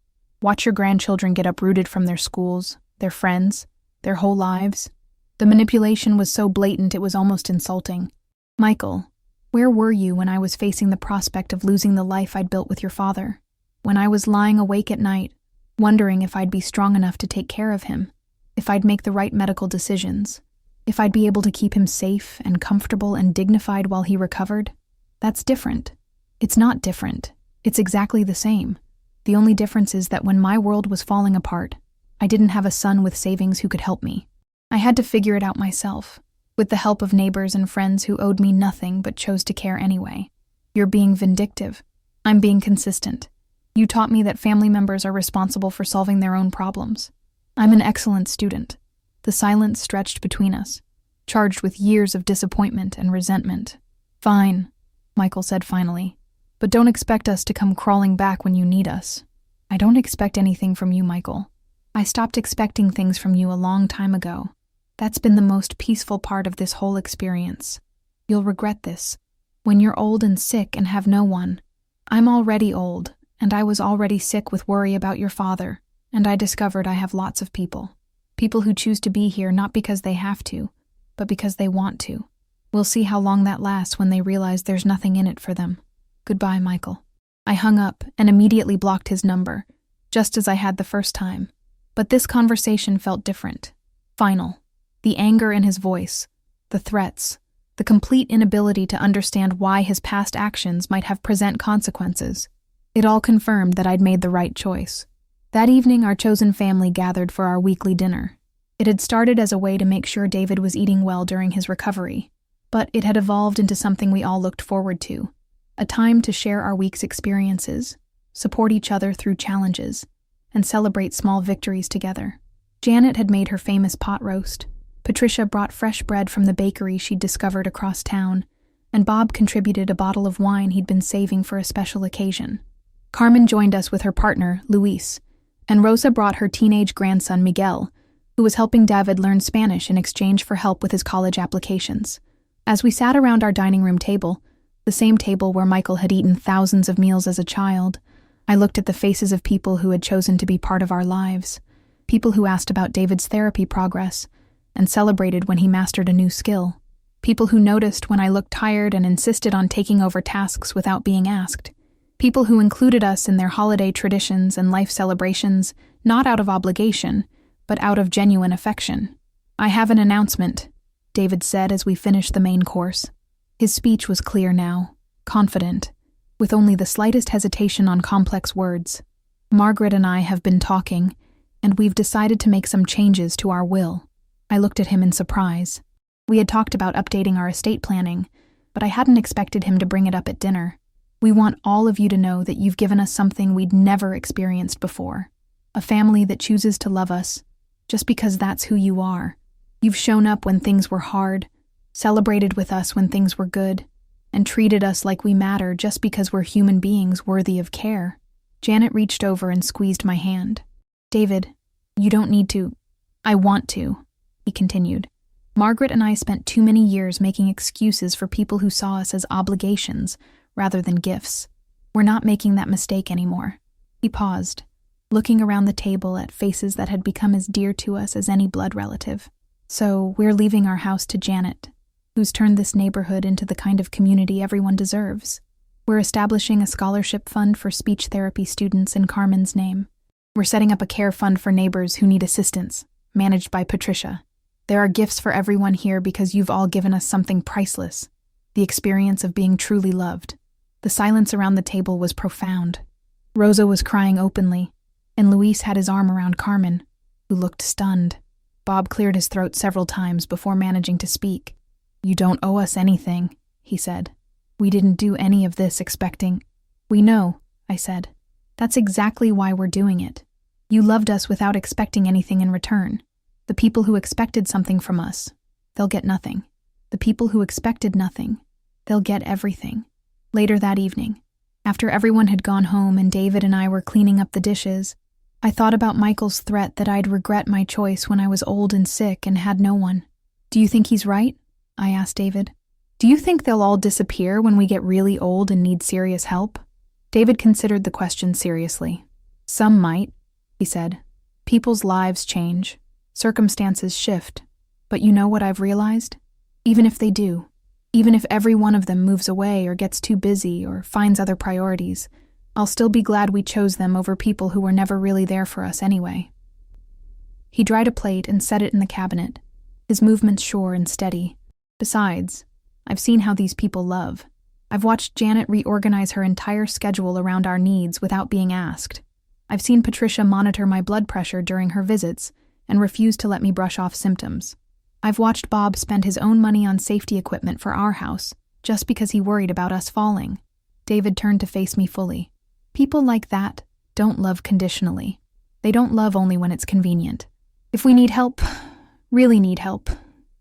Watch your grandchildren get uprooted from their schools, their friends, their whole lives? The manipulation was so blatant it was almost insulting. Michael, where were you when I was facing the prospect of losing the life I'd built with your father? When I was lying awake at night, wondering if I'd be strong enough to take care of him, if I'd make the right medical decisions, if I'd be able to keep him safe and comfortable and dignified while he recovered? That's different. It's not different. It's exactly the same. The only difference is that when my world was falling apart, I didn't have a son with savings who could help me. I had to figure it out myself, with the help of neighbors and friends who owed me nothing but chose to care anyway. You're being vindictive. I'm being consistent. You taught me that family members are responsible for solving their own problems. I'm an excellent student. The silence stretched between us, charged with years of disappointment and resentment. Fine, Michael said finally. But don't expect us to come crawling back when you need us. I don't expect anything from you, Michael. I stopped expecting things from you a long time ago. That's been the most peaceful part of this whole experience. You'll regret this. When you're old and sick and have no one. I'm already old, and I was already sick with worry about your father, and I discovered I have lots of people. People who choose to be here not because they have to, but because they want to. We'll see how long that lasts when they realize there's nothing in it for them. Goodbye, Michael. I hung up and immediately blocked his number, just as I had the first time. But this conversation felt different. Final. The anger in his voice, the threats, the complete inability to understand why his past actions might have present consequences. It all confirmed that I'd made the right choice. That evening, our chosen family gathered for our weekly dinner. It had started as a way to make sure David was eating well during his recovery, but it had evolved into something we all looked forward to, a time to share our week's experiences, support each other through challenges, and celebrate small victories together. Janet had made her famous pot roast, Patricia brought fresh bread from the bakery she'd discovered across town, and Bob contributed a bottle of wine he'd been saving for a special occasion. Carmen joined us with her partner, Luis, and Rosa brought her teenage grandson, Miguel, who was helping David learn Spanish in exchange for help with his college applications. As we sat around our dining room table, the same table where Michael had eaten thousands of meals as a child, I looked at the faces of people who had chosen to be part of our lives, people who asked about David's therapy progress and celebrated when he mastered a new skill, people who noticed when I looked tired and insisted on taking over tasks without being asked, people who included us in their holiday traditions and life celebrations, not out of obligation, but out of genuine affection. "I have an announcement," David said as we finished the main course. His speech was clear now, confident, with only the slightest hesitation on complex words. "Margaret and I have been talking, and we've decided to make some changes to our will." I looked at him in surprise. We had talked about updating our estate planning, but I hadn't expected him to bring it up at dinner. "We want all of you to know that you've given us something we'd never experienced before. A family that chooses to love us, just because that's who you are. You've shown up when things were hard, celebrated with us when things were good, and treated us like we matter just because we're human beings worthy of care." Janet reached over and squeezed my hand. "David, you don't need to. I want to," he continued. "Margaret and I spent too many years making excuses for people who saw us as obligations rather than gifts. We're not making that mistake anymore." He paused, looking around the table at faces that had become as dear to us as any blood relative. "So we're leaving our house to Janet, who's turned this neighborhood into the kind of community everyone deserves. We're establishing a scholarship fund for speech therapy students in Carmen's name. We're setting up a care fund for neighbors who need assistance, managed by Patricia. There are gifts for everyone here because you've all given us something priceless, the experience of being truly loved." The silence around the table was profound. Rosa was crying openly, and Luis had his arm around Carmen, who looked stunned. Bob cleared his throat several times before managing to speak. "You don't owe us anything," he said. "We didn't do any of this expecting—" "We know," I said. "That's exactly why we're doing it. You loved us without expecting anything in return. The people who expected something from us, they'll get nothing. The people who expected nothing, they'll get everything." Later that evening, after everyone had gone home and David and I were cleaning up the dishes, I thought about Michael's threat that I'd regret my choice when I was old and sick and had no one. "Do you think he's right?" I asked David. "Do you think they'll all disappear when we get really old and need serious help?" David considered the question seriously. "Some might," he said. "People's lives change. Circumstances shift. But you know what I've realized? Even if they do, even if every one of them moves away or gets too busy or finds other priorities, I'll still be glad we chose them over people who were never really there for us anyway." He dried a plate and set it in the cabinet, his movements sure and steady. "Besides, I've seen how these people love. I've watched Janet reorganize her entire schedule around our needs without being asked. I've seen Patricia monitor my blood pressure during her visits and refuse to let me brush off symptoms. I've watched Bob spend his own money on safety equipment for our house, just because he worried about us falling." David turned to face me fully. "People like that don't love conditionally. They don't love only when it's convenient. If we need help, really need help,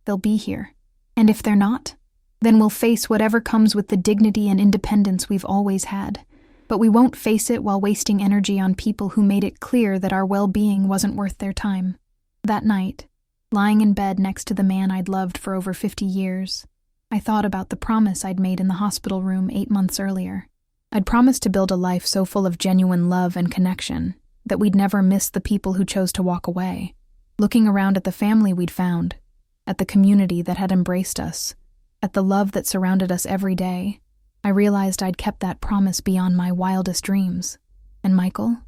they'll be here. And if they're not, then we'll face whatever comes with the dignity and independence we've always had. But we won't face it while wasting energy on people who made it clear that our well-being wasn't worth their time." That night, lying in bed next to the man I'd loved for over 50 years, I thought about the promise I'd made in the hospital room 8 months earlier. I'd promised to build a life so full of genuine love and connection that we'd never miss the people who chose to walk away. Looking around at the family we'd found, at the community that had embraced us, at the love that surrounded us every day, I realized I'd kept that promise beyond my wildest dreams. And Michael?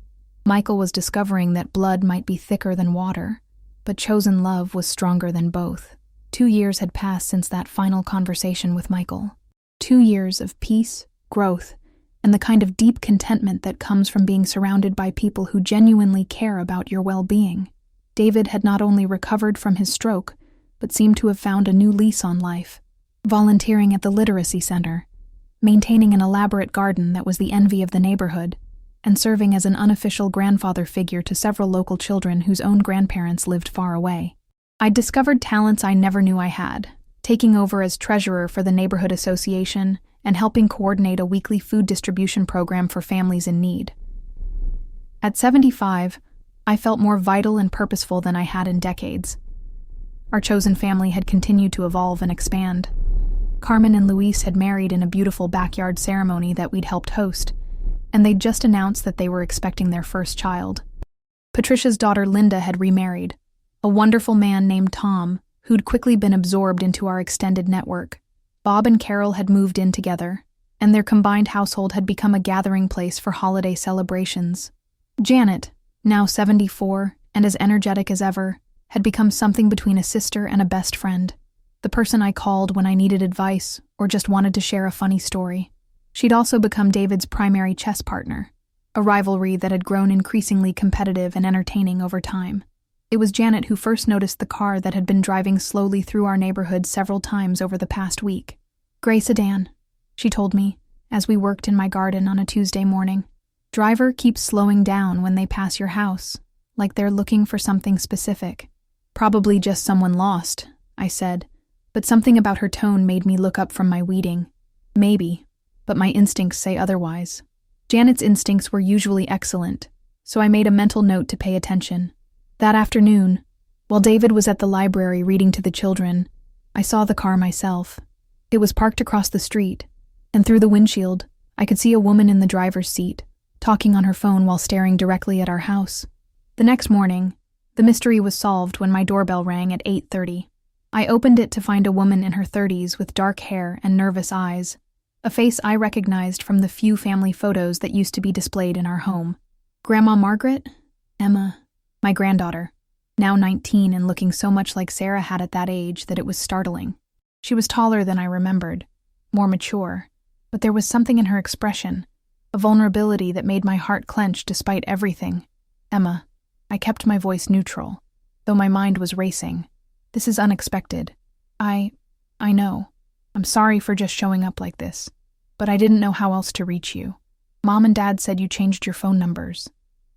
Michael was discovering that blood might be thicker than water, but chosen love was stronger than both. 2 years had passed since that final conversation with Michael. 2 years of peace, growth, and the kind of deep contentment that comes from being surrounded by people who genuinely care about your well-being. David had not only recovered from his stroke, but seemed to have found a new lease on life, volunteering at the literacy center, maintaining an elaborate garden that was the envy of the neighborhood, and serving as an unofficial grandfather figure to several local children whose own grandparents lived far away. I'd discovered talents I never knew I had, taking over as treasurer for the neighborhood association and helping coordinate a weekly food distribution program for families in need. At 75, I felt more vital and purposeful than I had in decades. Our chosen family had continued to evolve and expand. Carmen and Luis had married in a beautiful backyard ceremony that we'd helped host, and they'd just announced that they were expecting their first child. Patricia's daughter Linda had remarried, a wonderful man named Tom, who'd quickly been absorbed into our extended network. Bob and Carol had moved in together, and their combined household had become a gathering place for holiday celebrations. Janet, now 74 and as energetic as ever, had become something between a sister and a best friend, the person I called when I needed advice or just wanted to share a funny story. She'd also become David's primary chess partner, a rivalry that had grown increasingly competitive and entertaining over time. It was Janet who first noticed the car that had been driving slowly through our neighborhood several times over the past week. "Gray sedan," she told me, as we worked in my garden on a Tuesday morning. "Driver keeps slowing down when they pass your house, like they're looking for something specific." "Probably just someone lost," I said, but something about her tone made me look up from my weeding. Maybe, but my instincts say otherwise. Janet's instincts were usually excellent, so I made a mental note to pay attention. That afternoon, while David was at the library reading to the children, I saw the car myself. It was parked across the street, and through the windshield, I could see a woman in the driver's seat, talking on her phone while staring directly at our house. The next morning, the mystery was solved when my doorbell rang at 8:30. I opened it to find a woman in her 30s with dark hair and nervous eyes, a face I recognized from the few family photos that used to be displayed in our home. Grandma Margaret? Emma, my granddaughter, now 19 and looking so much like Sarah had at that age that it was startling. She was taller than I remembered, more mature, but there was something in her expression, a vulnerability that made my heart clench despite everything. "Emma," I kept my voice neutral, though my mind was racing. "This is unexpected. I know. I'm sorry for just showing up like this, but I didn't know how else to reach you. Mom and Dad said you changed your phone numbers."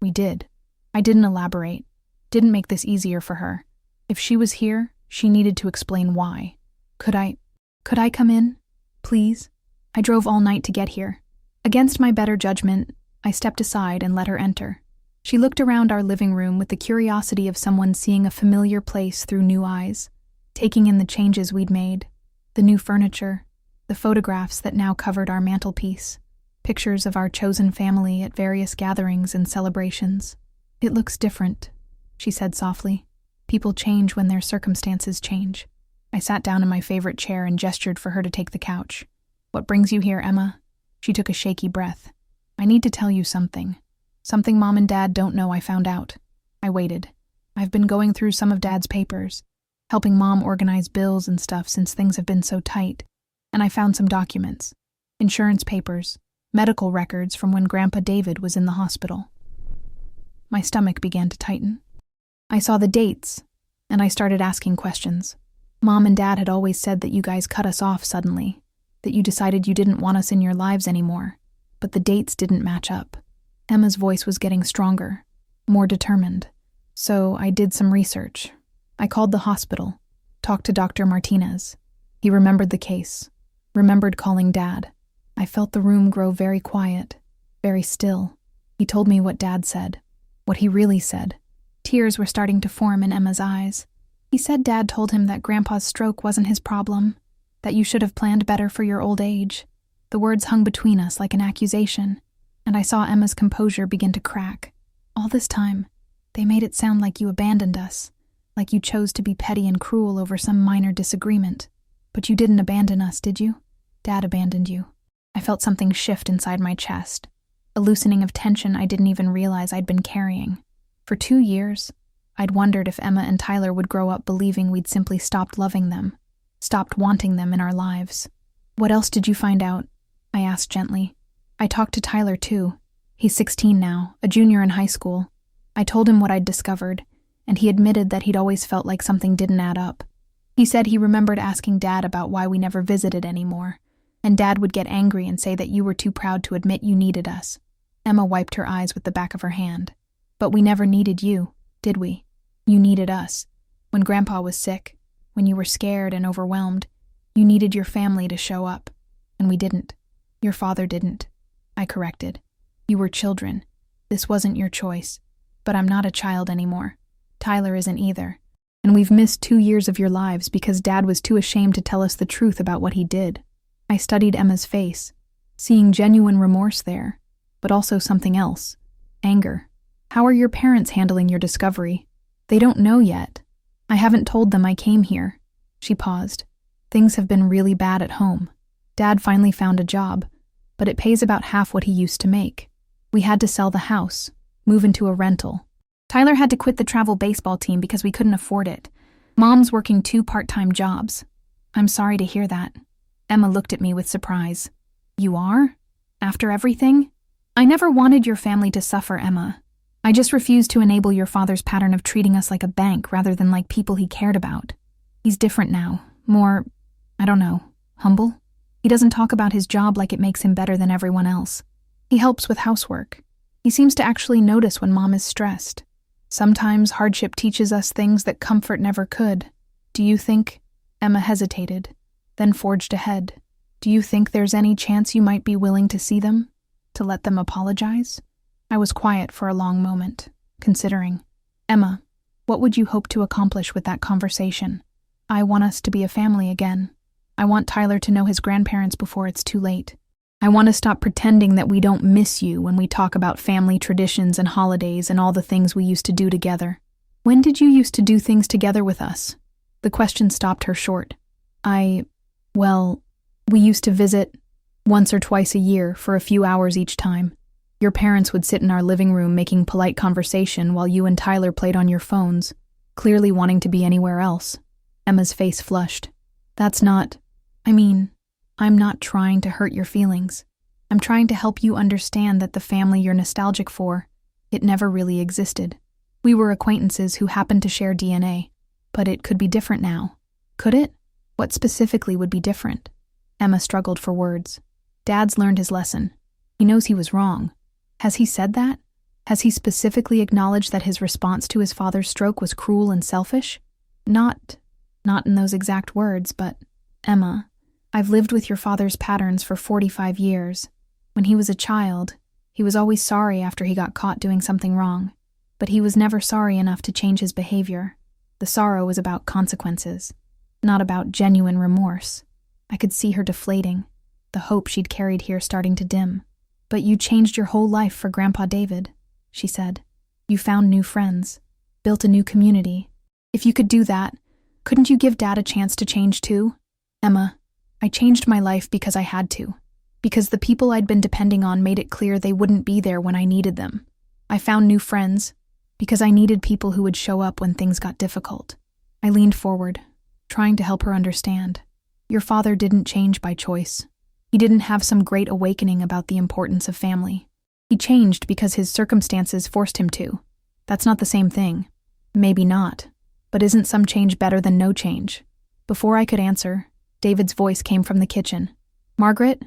"We did." I didn't elaborate, didn't make this easier for her. If she was here, she needed to explain why. Could I come in? Please? I drove all night to get here." Against my better judgment, I stepped aside and let her enter. She looked around our living room with the curiosity of someone seeing a familiar place through new eyes, taking in the changes we'd made, the new furniture, the photographs that now covered our mantelpiece, pictures of our chosen family at various gatherings and celebrations. "It looks different," she said softly. "People change when their circumstances change." I sat down in my favorite chair and gestured for her to take the couch. "What brings you here, Emma?" She took a shaky breath. "I need to tell you something. Something Mom and Dad don't know I found out." I waited. "I've been going through some of Dad's papers, helping Mom organize bills and stuff since things have been so tight, and I found some documents, insurance papers, medical records from when Grandpa David was in the hospital." My stomach began to tighten. I saw the dates, and I started asking questions. "Mom and Dad had always said that you guys cut us off suddenly, that you decided you didn't want us in your lives anymore, but the dates didn't match up." Emma's voice was getting stronger, more determined. "So I did some research. I called the hospital, talked to Dr. Martinez. He remembered the case, remembered calling Dad. I felt the room grow very quiet, very still. He told me what Dad said, what he really said." Tears were starting to form in Emma's eyes. "He said Dad told him that Grandpa's stroke wasn't his problem, that you should have planned better for your old age." The words hung between us like an accusation, and I saw Emma's composure begin to crack. "All this time, they made it sound like you abandoned us, like you chose to be petty and cruel over some minor disagreement. But you didn't abandon us, did you? Dad abandoned you." I felt something shift inside my chest, a loosening of tension I didn't even realize I'd been carrying. For 2 years, I'd wondered if Emma and Tyler would grow up believing we'd simply stopped loving them, stopped wanting them in our lives. "What else did you find out?" I asked gently. "I talked to Tyler too. He's 16 now, a junior in high school. I told him what I'd discovered, and he admitted that he'd always felt like something didn't add up. He said he remembered asking Dad about why we never visited anymore, and Dad would get angry and say that you were too proud to admit you needed us. Emma wiped her eyes with the back of her hand. But we never needed you, did we? You needed us. When Grandpa was sick, when you were scared and overwhelmed, you needed your family to show up. And we didn't. Your father didn't. I corrected. You were children. This wasn't your choice. But I'm not a child anymore. Tyler isn't either. And we've missed 2 years of your lives because Dad was too ashamed to tell us the truth about what he did. I studied Emma's face, seeing genuine remorse there, but also something else. Anger. How are your parents handling your discovery? They don't know yet. I haven't told them I came here. She paused. Things have been really bad at home. Dad finally found a job, but it pays about half what he used to make. We had to sell the house, move into a rental. Tyler had to quit the travel baseball team because we couldn't afford it. Mom's working 2 part-time jobs. I'm sorry to hear that. Emma looked at me with surprise. You are? After everything? I never wanted your family to suffer, Emma. I just refused to enable your father's pattern of treating us like a bank rather than like people he cared about. He's different now. More, I don't know, humble? He doesn't talk about his job like it makes him better than everyone else. He helps with housework. He seems to actually notice when Mom is stressed. Sometimes hardship teaches us things that comfort never could. Do you think? Emma hesitated, then forged ahead. Do you think there's any chance you might be willing to see them? To let them apologize? I was quiet for a long moment, considering. Emma, what would you hope to accomplish with that conversation? I want us to be a family again. I want Tyler to know his grandparents before it's too late. I want to stop pretending that we don't miss you when we talk about family traditions and holidays and all the things we used to do together. When did you used to do things together with us? The question stopped her short. We used to visit once or twice a year for a few hours each time. Your parents would sit in our living room making polite conversation while you and Tyler played on your phones, clearly wanting to be anywhere else. Emma's face flushed. I'm not trying to hurt your feelings. I'm trying to help you understand that the family you're nostalgic for, it never really existed. We were acquaintances who happened to share DNA, but it could be different now. Could it? What specifically would be different? Emma struggled for words. Dad's learned his lesson. He knows he was wrong. Has he said that? Has he specifically acknowledged that his response to his father's stroke was cruel and selfish? Not in those exact words, but, Emma, I've lived with your father's patterns for 45 years. When he was a child, he was always sorry after he got caught doing something wrong, but he was never sorry enough to change his behavior. The sorrow was about consequences, not about genuine remorse. I could see her deflating, the hope she'd carried here starting to dim. But you changed your whole life for Grandpa David, she said. You found new friends, built a new community. If you could do that, couldn't you give Dad a chance to change too? Emma, I changed my life because I had to. Because the people I'd been depending on made it clear they wouldn't be there when I needed them. I found new friends because I needed people who would show up when things got difficult. I leaned forward, trying to help her understand. Your father didn't change by choice. He didn't have some great awakening about the importance of family. He changed because his circumstances forced him to. That's not the same thing. Maybe not. But isn't some change better than no change? Before I could answer, David's voice came from the kitchen. Margaret,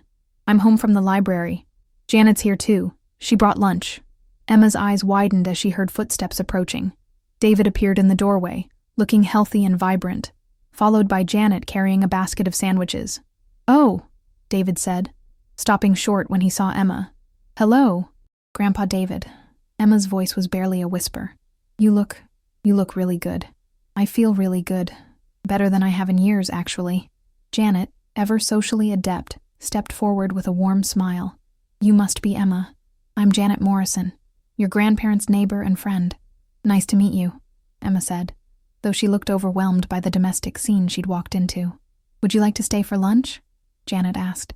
I'm home from the library. Janet's here too. She brought lunch. Emma's eyes widened as she heard footsteps approaching. David appeared in the doorway, looking healthy and vibrant, followed by Janet carrying a basket of sandwiches. Oh, David said, stopping short when he saw Emma. Hello, Grandpa David. Emma's voice was barely a whisper. You look really good. I feel really good. Better than I have in years, actually. Janet, ever socially adept, stepped forward with a warm smile. You must be Emma. I'm Janet Morrison, your grandparents' neighbor and friend. Nice to meet you, Emma said, though she looked overwhelmed by the domestic scene she'd walked into. Would you like to stay for lunch? Janet asked.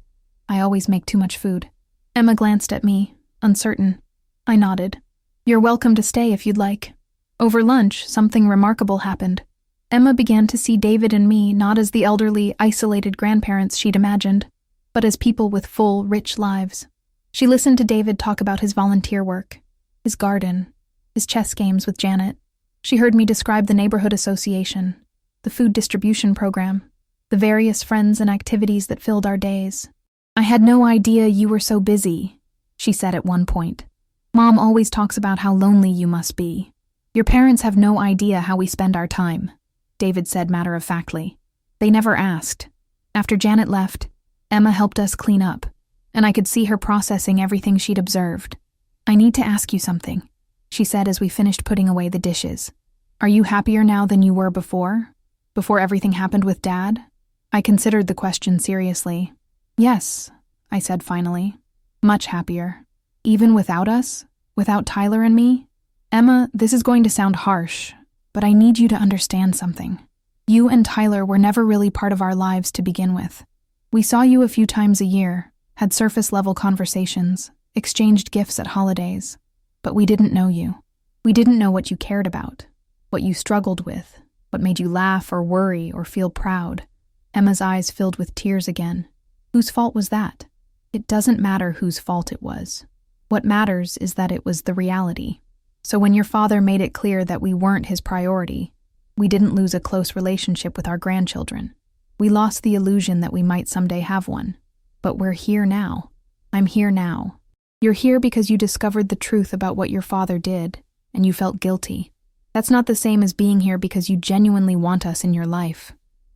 I always make too much food. Emma glanced at me, uncertain. I nodded. You're welcome to stay if you'd like. Over lunch, something remarkable happened. Emma began to see David and me not as the elderly, isolated grandparents she'd imagined, but as people with full, rich lives. She listened to David talk about his volunteer work, his garden, his chess games with Janet. She heard me describe the neighborhood association, the food distribution program, the various friends and activities that filled our days. "I had no idea you were so busy," she said at one point. "Mom always talks about how lonely you must be. Your parents have no idea how we spend our time," David said matter-of-factly. "They never asked." After Janet left, Emma helped us clean up, and I could see her processing everything she'd observed. "I need to ask you something," she said as we finished putting away the dishes. "Are you happier now than you were before? Before everything happened with Dad?" I considered the question seriously. "Yes," I said finally. "Much happier. Even without us? Without Tyler and me? Emma, this is going to sound harsh, but I need you to understand something. You and Tyler were never really part of our lives to begin with. We saw you a few times a year, had surface-level conversations, exchanged gifts at holidays, but we didn't know you. We didn't know what you cared about, what you struggled with, what made you laugh or worry or feel proud." Emma's eyes filled with tears again. "Whose fault was that? It doesn't matter whose fault it was. What matters is that it was the reality. So when your father made it clear that we weren't his priority, we didn't lose a close relationship with our grandchildren. We lost the illusion that we might someday have one. But we're here now. I'm here now. You're here because you discovered the truth about what your father did, and you felt guilty. That's not the same as being here because you genuinely want us in your life.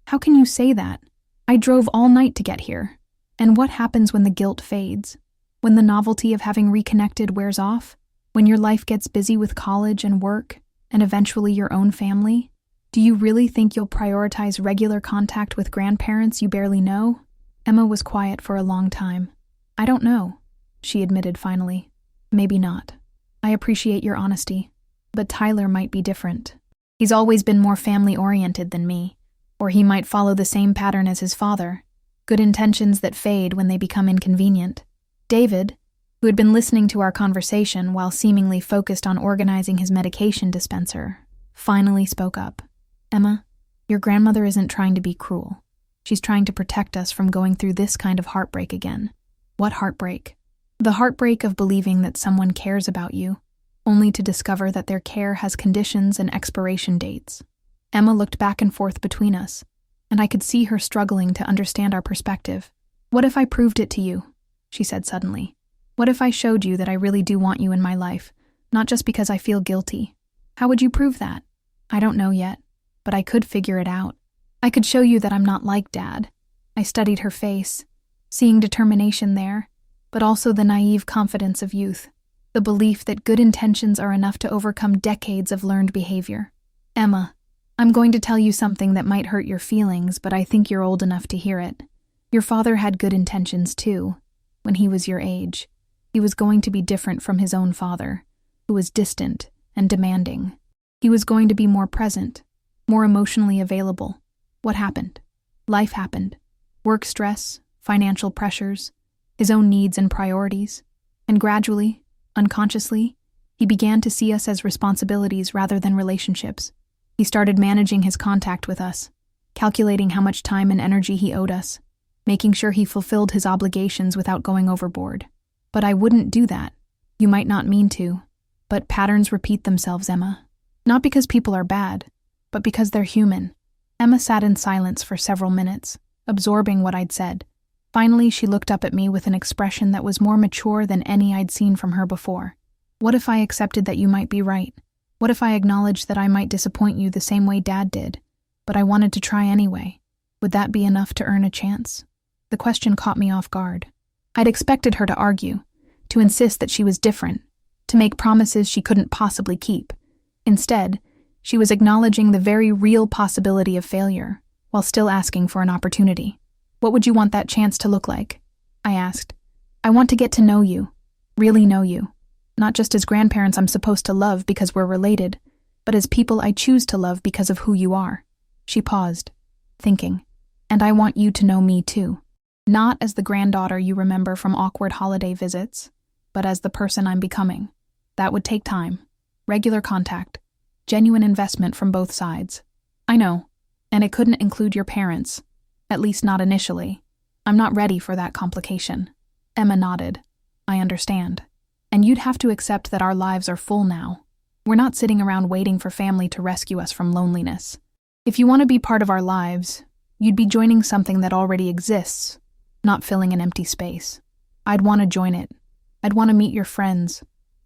How can you say that? I drove all night to get here. And what happens when the guilt fades? When the novelty of having reconnected wears off? When your life gets busy with college and work, and eventually your own family? Do you really think you'll prioritize regular contact with grandparents you barely know?" Emma was quiet for a long time. "I don't know," she admitted finally. "Maybe not. I appreciate your honesty. But Tyler might be different. He's always been more family-oriented than me, or he might follow the same pattern as his father. Good intentions that fade when they become inconvenient." David, who had been listening to our conversation while seemingly focused on organizing his medication dispenser, finally spoke up. "Emma, your grandmother isn't trying to be cruel. She's trying to protect us from going through this kind of heartbreak again." "What heartbreak?" "The heartbreak of believing that someone cares about you, only to discover that their care has conditions and expiration dates." Emma looked back and forth between us, and I could see her struggling to understand our perspective. "What if I proved it to you?" she said suddenly. "What if I showed you that I really do want you in my life, not just because I feel guilty? How would you prove that?" "I don't know yet, but I could figure it out. I could show you that I'm not like Dad." I studied her face, seeing determination there, but also the naive confidence of youth, the belief that good intentions are enough to overcome decades of learned behavior. "Emma, I'm going to tell you something that might hurt your feelings, but I think you're old enough to hear it. Your father had good intentions too, when he was your age. He was going to be different from his own father, who was distant and demanding. He was going to be more present, more emotionally available. What happened? Life happened. Work stress, financial pressures, his own needs and priorities. And gradually, unconsciously, he began to see us as responsibilities rather than relationships. He started managing his contact with us, calculating how much time and energy he owed us, making sure he fulfilled his obligations without going overboard. But I wouldn't do that. You might not mean to, but patterns repeat themselves, Emma. Not because people are bad, but because they're human." Emma sat in silence for several minutes, absorbing what I'd said. Finally, she looked up at me with an expression that was more mature than any I'd seen from her before. "What if I accepted that you might be right? What if I acknowledged that I might disappoint you the same way Dad did, but I wanted to try anyway? Would that be enough to earn a chance?" The question caught me off guard. I'd expected her to argue, to insist that she was different, to make promises she couldn't possibly keep. Instead, she was acknowledging the very real possibility of failure, while still asking for an opportunity. "What would you want that chance to look like?" I asked. "I want to get to know you, really know you. Not just as grandparents I'm supposed to love because we're related, but as people I choose to love because of who you are." She paused, thinking. "And I want you to know me too. Not as the granddaughter you remember from awkward holiday visits, but as the person I'm becoming. That would take time, regular contact, genuine investment from both sides." "I know, and it couldn't include your parents, at least not initially. I'm not ready for that complication." Emma nodded. "I understand. And you'd have to accept that our lives are full now. We're not sitting around waiting for family to rescue us from loneliness. If you want to be part of our lives, you'd be joining something that already exists, not filling an empty space. I'd want to join it. I'd want to meet your friends,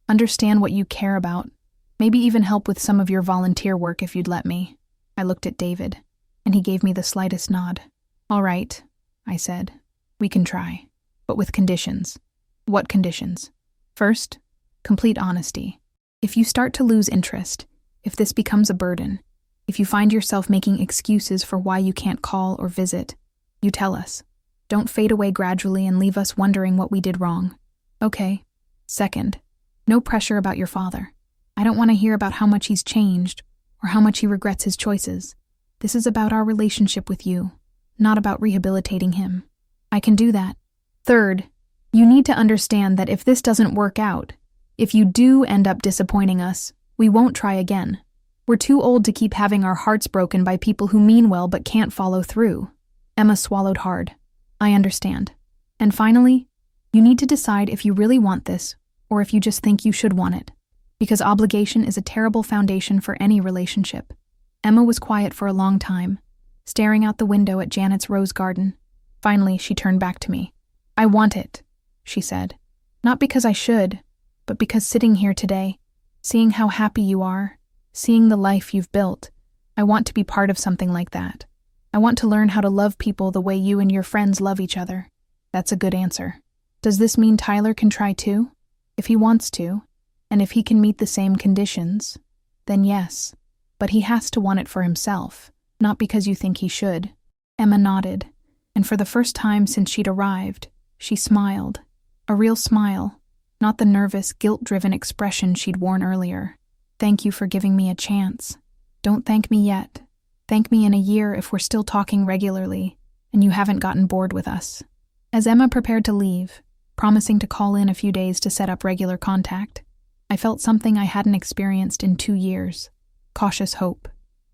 understand what you care about, maybe even help with some of your volunteer work if you'd let me. I looked at David, and he gave me the slightest nod. All right, I said. We can try, but with conditions. What conditions? First, complete honesty. If you start to lose interest, if this becomes a burden, if you find yourself making excuses for why you can't call or visit, you tell us. Don't fade away gradually and leave us wondering what we did wrong. Okay. Second, no pressure about your father. I don't want to hear about how much he's changed or how much he regrets his choices. This is about our relationship with you, not about rehabilitating him. I can do that. Third, you need to understand that if this doesn't work out, if you do end up disappointing us, we won't try again. We're too old to keep having our hearts broken by people who mean well but can't follow through. Emma swallowed hard. I understand. And finally, you need to decide if you really want this or if you just think you should want it. Because obligation is a terrible foundation for any relationship. Emma was quiet for a long time, staring out the window at Janet's rose garden. Finally, she turned back to me. I want it, she said. Not because I should, but because sitting here today, seeing how happy you are, seeing the life you've built, I want to be part of something like that. I want to learn how to love people the way you and your friends love each other. That's a good answer. Does this mean Tyler can try too? If he wants to, and if he can meet the same conditions, then yes. But he has to want it for himself, not because you think he should. Emma nodded, and for the first time since she'd arrived, she smiled. A real smile, not the nervous, guilt-driven expression she'd worn earlier. Thank you for giving me a chance. Don't thank me yet. Thank me in a year if we're still talking regularly and you haven't gotten bored with us. As Emma prepared to leave, promising to call in a few days to set up regular contact, I felt something I hadn't experienced in 2 years. Cautious hope.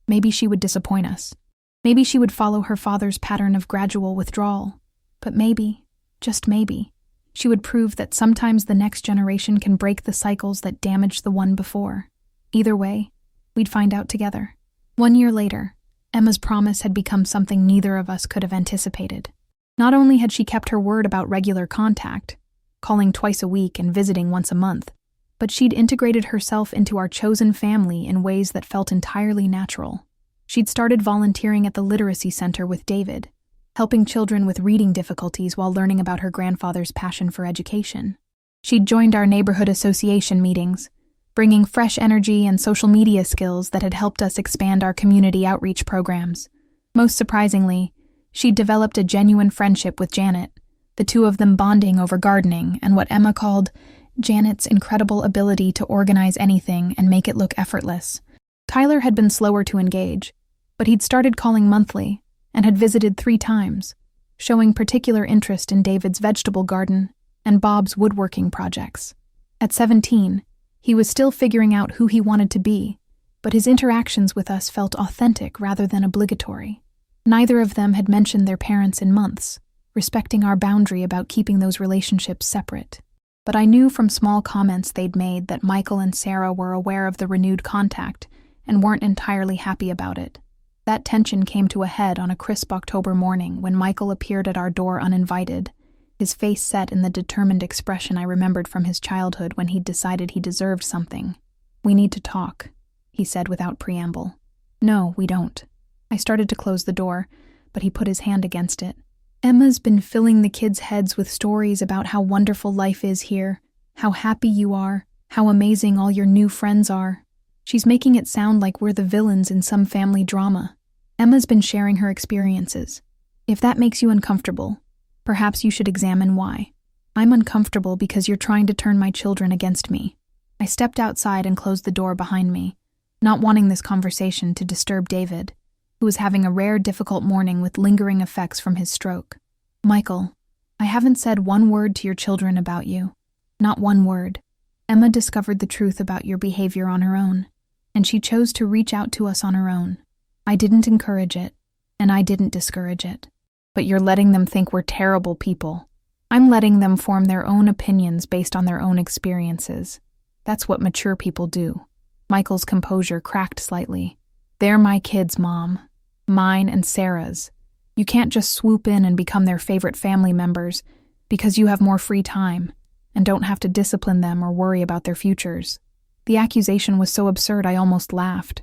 Maybe she would disappoint us. Maybe she would follow her father's pattern of gradual withdrawal. But maybe, just maybe, she would prove that sometimes the next generation can break the cycles that damaged the one before. Either way, we'd find out together. 1 year later, Emma's promise had become something neither of us could have anticipated. Not only had she kept her word about regular contact, calling twice a week and visiting once a month, but she'd integrated herself into our chosen family in ways that felt entirely natural. She'd started volunteering at the literacy center with David, helping children with reading difficulties while learning about her grandfather's passion for education. She'd joined our neighborhood association meetings, bringing fresh energy and social media skills that had helped us expand our community outreach programs. Most surprisingly, she'd developed a genuine friendship with Janet, the two of them bonding over gardening and what Emma called Janet's incredible ability to organize anything and make it look effortless. Tyler had been slower to engage, but he'd started calling monthly and had visited 3 times, showing particular interest in David's vegetable garden and Bob's woodworking projects. At 17, he was still figuring out who he wanted to be, but his interactions with us felt authentic rather than obligatory. Neither of them had mentioned their parents in months, respecting our boundary about keeping those relationships separate. But I knew from small comments they'd made that Michael and Sarah were aware of the renewed contact and weren't entirely happy about it. That tension came to a head on a crisp October morning when Michael appeared at our door uninvited, his face set in the determined expression I remembered from his childhood when he'd decided he deserved something. "We need to talk," he said without preamble. "No, we don't." I started to close the door, but he put his hand against it. "Emma's been filling the kids' heads with stories about how wonderful life is here, how happy you are, how amazing all your new friends are. She's making it sound like we're the villains in some family drama. Emma's been sharing her experiences. If that makes you uncomfortable, perhaps you should examine why. I'm uncomfortable because you're trying to turn my children against me." I stepped outside and closed the door behind me, not wanting this conversation to disturb David, who was having a rare difficult morning with lingering effects from his stroke. "Michael, I haven't said one word to your children about you. Not one word. Emma discovered the truth about your behavior on her own, and she chose to reach out to us on her own. I didn't encourage it, and I didn't discourage it. But you're letting them think we're terrible people. I'm letting them form their own opinions based on their own experiences. That's what mature people do. Michael's composure cracked slightly. They're my kids, Mom. Mine and Sarah's. You can't just swoop in and become their favorite family members because you have more free time and don't have to discipline them or worry about their futures. The accusation was so absurd I almost laughed.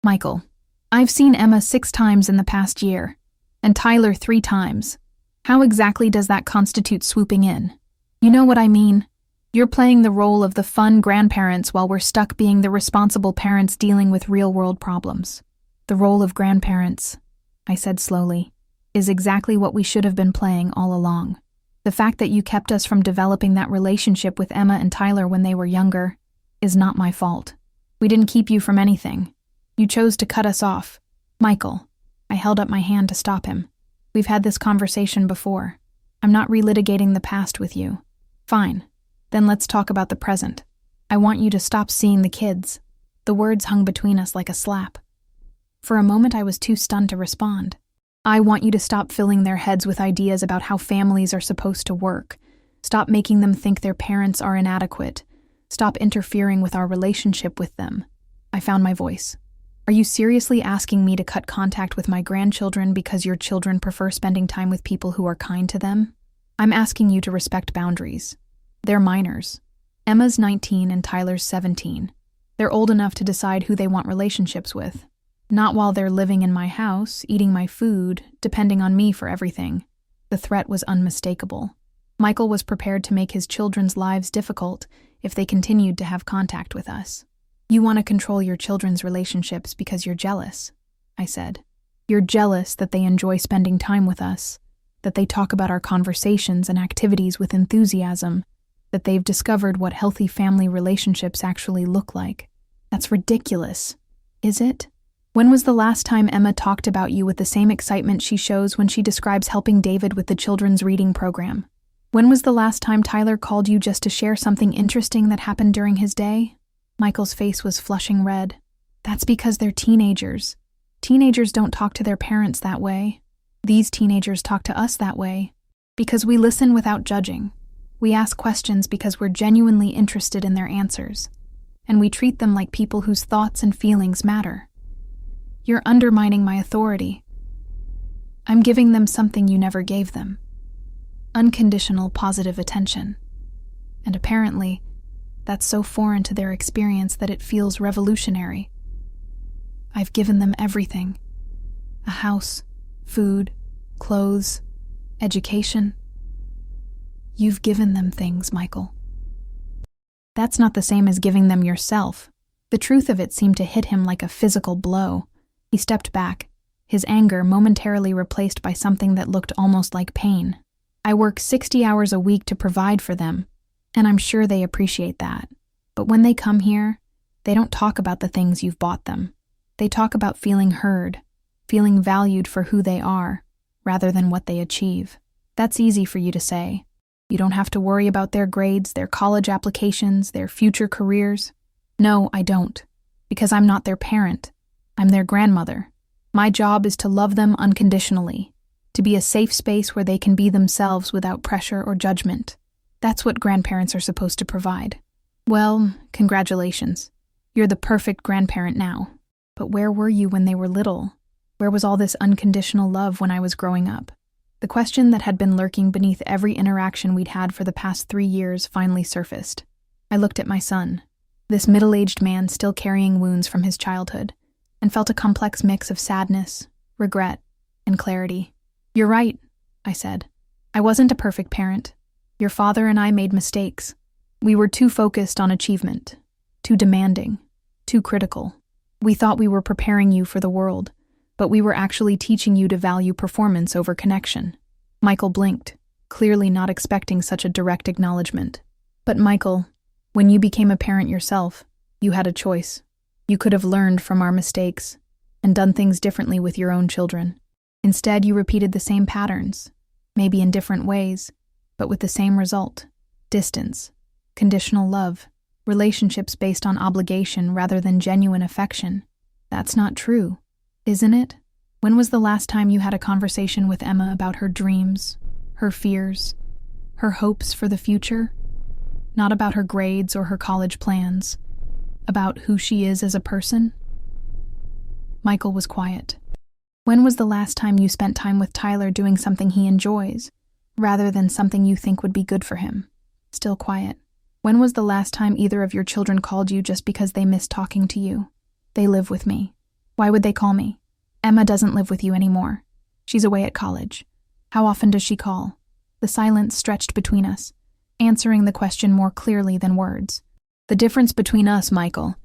Michael, I've seen Emma 6 times in the past year, and Tyler 3 times. How exactly does that constitute swooping in? You know what I mean? You're playing the role of the fun grandparents while we're stuck being the responsible parents dealing with real-world problems. The role of grandparents, I said slowly, is exactly what we should have been playing all along. The fact that you kept us from developing that relationship with Emma and Tyler when they were younger is not my fault. We didn't keep you from anything. You chose to cut us off. Michael, I held up my hand to stop him. We've had this conversation before. I'm not relitigating the past with you. Fine. Then let's talk about the present. I want you to stop seeing the kids. The words hung between us like a slap. For a moment I was too stunned to respond. I want you to stop filling their heads with ideas about how families are supposed to work. Stop making them think their parents are inadequate. Stop interfering with our relationship with them. I found my voice. Are you seriously asking me to cut contact with my grandchildren because your children prefer spending time with people who are kind to them? I'm asking you to respect boundaries. They're minors. Emma's 19 and Tyler's 17. They're old enough to decide who they want relationships with. Not while they're living in my house, eating my food, depending on me for everything. The threat was unmistakable. Michael was prepared to make his children's lives difficult if they continued to have contact with us. You want to control your children's relationships because you're jealous, I said. You're jealous that they enjoy spending time with us, that they talk about our conversations and activities with enthusiasm, that they've discovered what healthy family relationships actually look like. That's ridiculous, is it? When was the last time Emma talked about you with the same excitement she shows when she describes helping David with the children's reading program? When was the last time Tyler called you just to share something interesting that happened during his day? Michael's face was flushing red. That's because they're teenagers. Teenagers don't talk to their parents that way. These teenagers talk to us that way. Because we listen without judging. We ask questions because we're genuinely interested in their answers. And we treat them like people whose thoughts and feelings matter. You're undermining my authority. I'm giving them something you never gave them. Unconditional positive attention. And apparently, that's so foreign to their experience that it feels revolutionary. I've given them everything. A house, food, clothes, education. You've given them things, Michael. That's not the same as giving them yourself. The truth of it seemed to hit him like a physical blow. He stepped back, his anger momentarily replaced by something that looked almost like pain. I work 60 hours a week to provide for them, and I'm sure they appreciate that. But when they come here, they don't talk about the things you've bought them. They talk about feeling heard, feeling valued for who they are, rather than what they achieve. That's easy for you to say. You don't have to worry about their grades, their college applications, their future careers. No, I don't, because I'm not their parent. I'm their grandmother. My job is to love them unconditionally, to be a safe space where they can be themselves without pressure or judgment. That's what grandparents are supposed to provide. Well, congratulations. You're the perfect grandparent now. But where were you when they were little? Where was all this unconditional love when I was growing up? The question that had been lurking beneath every interaction we'd had for the past 3 years finally surfaced. I looked at my son, this middle-aged man still carrying wounds from his childhood, and felt a complex mix of sadness, regret, and clarity. You're right, I said. I wasn't a perfect parent. Your father and I made mistakes. We were too focused on achievement, too demanding, too critical. We thought we were preparing you for the world, but we were actually teaching you to value performance over connection. Michael blinked, clearly not expecting such a direct acknowledgement. But Michael, when you became a parent yourself, you had a choice. You could have learned from our mistakes and done things differently with your own children. Instead, you repeated the same patterns, maybe in different ways, but with the same result: distance, conditional love, relationships based on obligation rather than genuine affection. That's not true, isn't it? When was the last time you had a conversation with Emma about her dreams, her fears, her hopes for the future? Not about her grades or her college plans, About who she is as a person? Michael was quiet. When was the last time you spent time with Tyler doing something he enjoys, rather than something you think would be good for him? Still quiet. When was the last time either of your children called you just because they miss talking to you? They live with me. Why would they call me? Emma doesn't live with you anymore. She's away at college. How often does she call? The silence stretched between us, answering the question more clearly than words. The difference between us, Michael,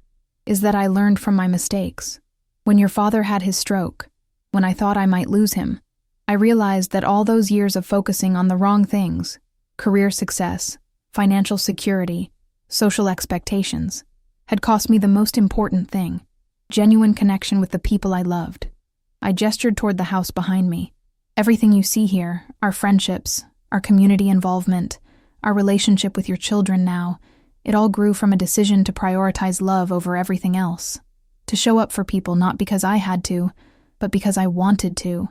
is that I learned from my mistakes. When your father had his stroke, when I thought I might lose him, I realized that all those years of focusing on the wrong things, career success, financial security, social expectations, had cost me the most important thing, genuine connection with the people I loved. I gestured toward the house behind me. Everything you see here, our friendships, our community involvement, our relationship with your children now, it all grew from a decision to prioritize love over everything else. To show up for people not because I had to, but because I wanted to.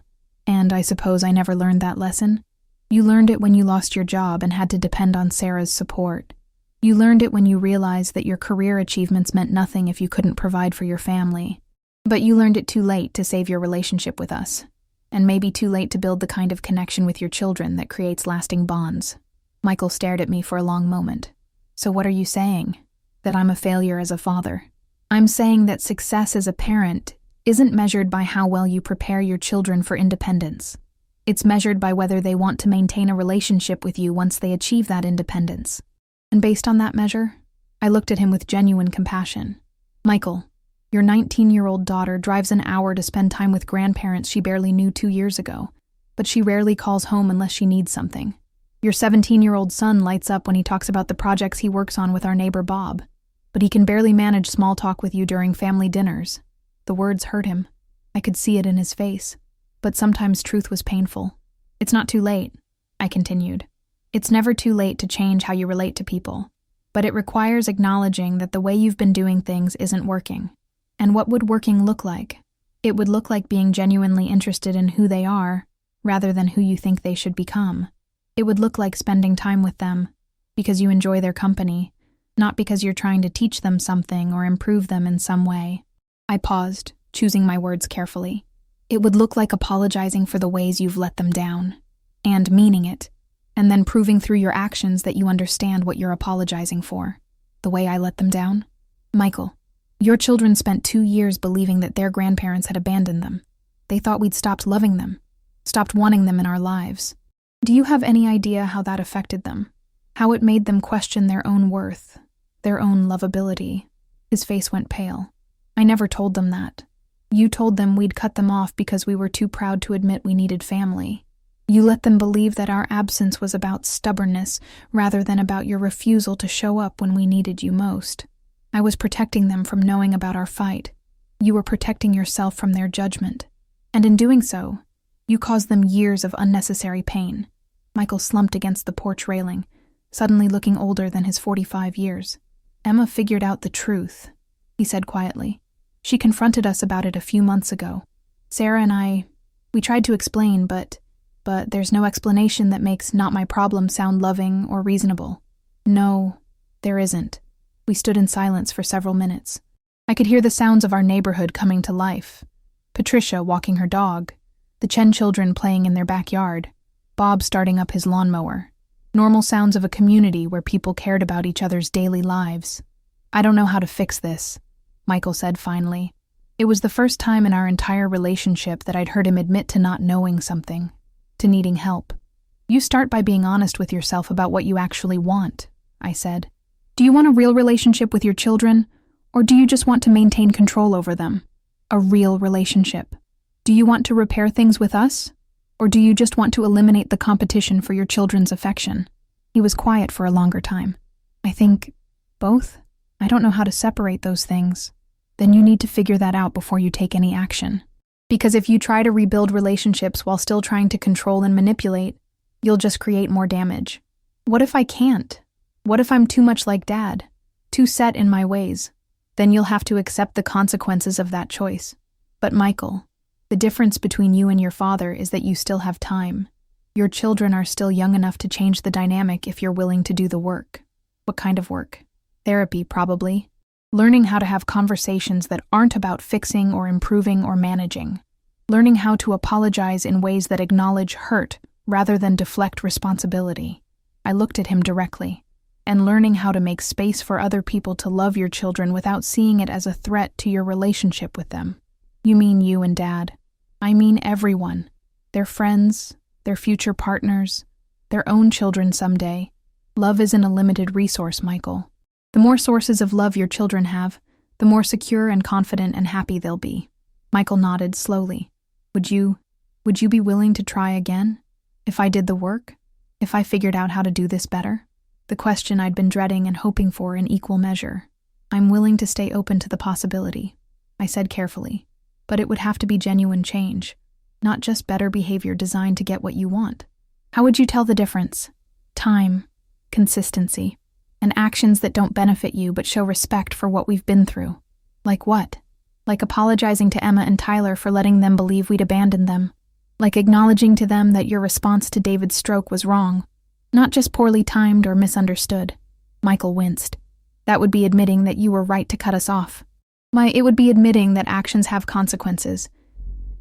And I suppose I never learned that lesson. You learned it when you lost your job and had to depend on Sarah's support. You learned it when you realized that your career achievements meant nothing if you couldn't provide for your family. But you learned it too late to save your relationship with us, and maybe too late to build the kind of connection with your children that creates lasting bonds. Michael stared at me for a long moment. So what are you saying? That I'm a failure as a father? I'm saying that success as a parent isn't measured by how well you prepare your children for independence. It's measured by whether they want to maintain a relationship with you once they achieve that independence. And based on that measure, I looked at him with genuine compassion. Michael, your 19-year-old daughter drives an hour to spend time with grandparents she barely knew 2 years ago, but she rarely calls home unless she needs something. Your 17-year-old son lights up when he talks about the projects he works on with our neighbor Bob, but he can barely manage small talk with you during family dinners. The words hurt him. I could see it in his face. But sometimes truth was painful. It's not too late, I continued. It's never too late to change how you relate to people, but it requires acknowledging that the way you've been doing things isn't working. And what would working look like? It would look like being genuinely interested in who they are, rather than who you think they should become. It would look like spending time with them, because you enjoy their company, not because you're trying to teach them something or improve them in some way. I paused, choosing my words carefully. It would look like apologizing for the ways you've let them down, and meaning it, and then proving through your actions that you understand what you're apologizing for. The way I let them down? Michael, your children spent 2 years believing that their grandparents had abandoned them. They thought we'd stopped loving them, stopped wanting them in our lives. Do you have any idea how that affected them? How it made them question their own worth, their own lovability? His face went pale. I never told them that. You told them we'd cut them off because we were too proud to admit we needed family. You let them believe that our absence was about stubbornness rather than about your refusal to show up when we needed you most. I was protecting them from knowing about our fight. You were protecting yourself from their judgment. And in doing so, you caused them years of unnecessary pain. Michael slumped against the porch railing, suddenly looking older than his 45 years. Emma figured out the truth, he said quietly. She confronted us about it a few months ago. Sarah and we tried to explain, but there's no explanation that makes not my problem sound loving or reasonable. No, there isn't. We stood in silence for several minutes. I could hear the sounds of our neighborhood coming to life. Patricia walking her dog, the Chen children playing in their backyard, Bob starting up his lawnmower. Normal sounds of a community where people cared about each other's daily lives. I don't know how to fix this, Michael said finally. It was the first time in our entire relationship that I'd heard him admit to not knowing something, to needing help. You start by being honest with yourself about what you actually want, I said. Do you want a real relationship with your children, or do you just want to maintain control over them? A real relationship. Do you want to repair things with us, or do you just want to eliminate the competition for your children's affection? He was quiet for a longer time. I think both. I don't know how to separate those things. Then you need to figure that out before you take any action. Because if you try to rebuild relationships while still trying to control and manipulate, you'll just create more damage. What if I can't? What if I'm too much like Dad? Too set in my ways? Then you'll have to accept the consequences of that choice. But Michael, the difference between you and your father is that you still have time. Your children are still young enough to change the dynamic if you're willing to do the work. What kind of work? Therapy, probably. Learning how to have conversations that aren't about fixing or improving or managing. Learning how to apologize in ways that acknowledge hurt rather than deflect responsibility. I looked at him directly. And learning how to make space for other people to love your children without seeing it as a threat to your relationship with them. You mean you and Dad. I mean everyone. Their friends, their future partners, their own children someday. Love isn't a limited resource, Michael. The more sources of love your children have, the more secure and confident and happy they'll be. Michael nodded slowly. Would you be willing to try again? If I did the work? If I figured out how to do this better? The question I'd been dreading and hoping for in equal measure. I'm willing to stay open to the possibility, I said carefully. But it would have to be genuine change, not just better behavior designed to get what you want. How would you tell the difference? Time, consistency, and actions that don't benefit you but show respect for what we've been through. Like what? Like apologizing to Emma and Tyler for letting them believe we'd abandoned them. Like acknowledging to them that your response to David's stroke was wrong, not just poorly timed or misunderstood. Michael winced. That would be admitting that you were right to cut us off. It would be admitting that actions have consequences,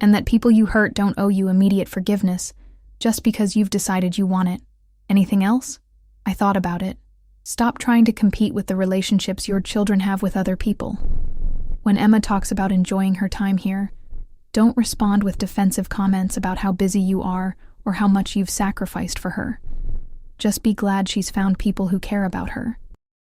and that people you hurt don't owe you immediate forgiveness just because you've decided you want it. Anything else? I thought about it. Stop trying to compete with the relationships your children have with other people. When Emma talks about enjoying her time here, don't respond with defensive comments about how busy you are or how much you've sacrificed for her. Just be glad she's found people who care about her.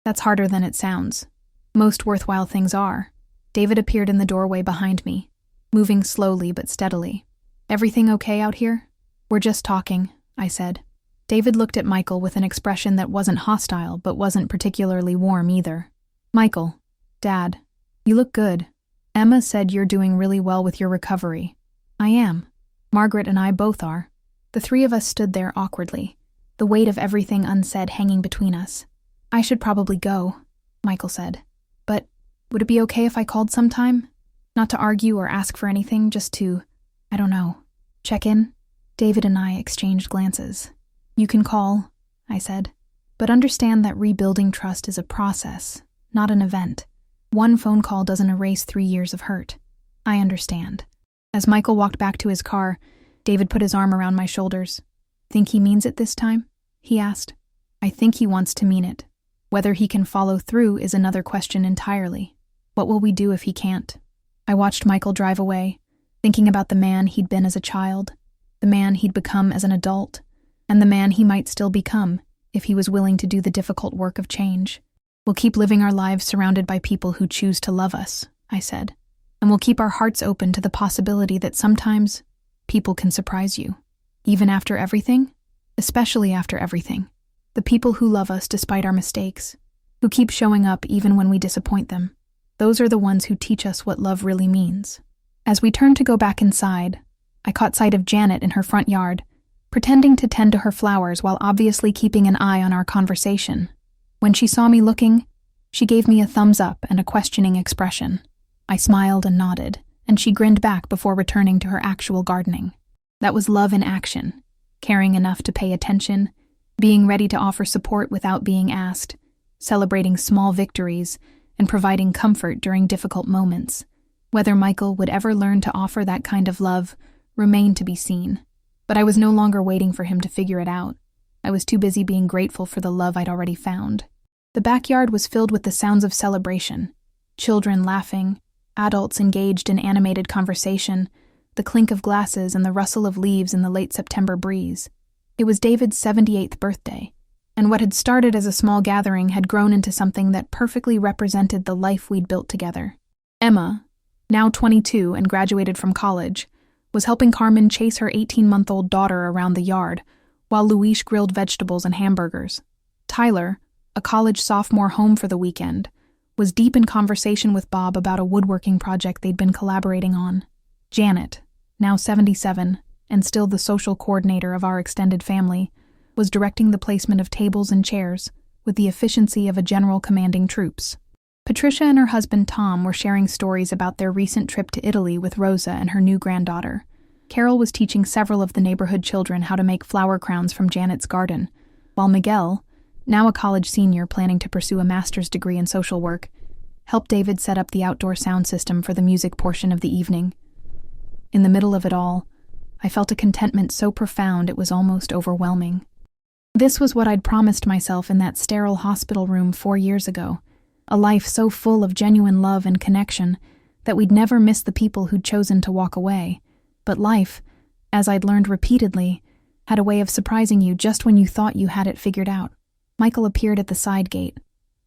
That's harder than it sounds. Most worthwhile things are. David appeared in the doorway behind me, moving slowly but steadily. Everything okay out here? We're just talking, I said. David looked at Michael with an expression that wasn't hostile but wasn't particularly warm either. Michael, Dad, you look good. Emma said you're doing really well with your recovery. I am. Margaret and I both are. The three of us stood there awkwardly, the weight of everything unsaid hanging between us. I should probably go, Michael said. But would it be okay if I called sometime? Not to argue or ask for anything, just to, I don't know, check in? David and I exchanged glances. You can call, I said. But understand that rebuilding trust is a process, not an event. One phone call doesn't erase 3 years of hurt. I understand. As Michael walked back to his car, David put his arm around my shoulders. Think he means it this time? He asked. I think he wants to mean it. Whether he can follow through is another question entirely. What will we do if he can't? I watched Michael drive away, thinking about the man he'd been as a child, the man he'd become as an adult, and the man he might still become if he was willing to do the difficult work of change. We'll keep living our lives surrounded by people who choose to love us, I said, and we'll keep our hearts open to the possibility that sometimes people can surprise you. Even after everything? Especially after everything. The people who love us despite our mistakes, who keep showing up even when we disappoint them. Those are the ones who teach us what love really means. As we turned to go back inside, I caught sight of Janet in her front yard, pretending to tend to her flowers while obviously keeping an eye on our conversation. When she saw me looking, she gave me a thumbs up and a questioning expression. I smiled and nodded, and she grinned back before returning to her actual gardening. That was love in action, caring enough to pay attention, being ready to offer support without being asked, celebrating small victories, and providing comfort during difficult moments. Whether Michael would ever learn to offer that kind of love remained to be seen. But I was no longer waiting for him to figure it out. I was too busy being grateful for the love I'd already found. The backyard was filled with the sounds of celebration. Children laughing, adults engaged in animated conversation, the clink of glasses and the rustle of leaves in the late September breeze. It was David's 78th birthday, and what had started as a small gathering had grown into something that perfectly represented the life we'd built together. Emma, now 22 and graduated from college, was helping Carmen chase her 18-month-old daughter around the yard, while Luis grilled vegetables and hamburgers. Tyler, a college sophomore home for the weekend, was deep in conversation with Bob about a woodworking project they'd been collaborating on. Janet, now 77, and still the social coordinator of our extended family, was directing the placement of tables and chairs with the efficiency of a general commanding troops. Patricia and her husband Tom were sharing stories about their recent trip to Italy with Rosa and her new granddaughter. Carol was teaching several of the neighborhood children how to make flower crowns from Janet's garden, while Miguel, now a college senior planning to pursue a master's degree in social work, helped David set up the outdoor sound system for the music portion of the evening. In the middle of it all, I felt a contentment so profound it was almost overwhelming. This was what I'd promised myself in that sterile hospital room 4 years ago, a life so full of genuine love and connection that we'd never miss the people who'd chosen to walk away. But life, as I'd learned repeatedly, had a way of surprising you just when you thought you had it figured out. Michael appeared at the side gate,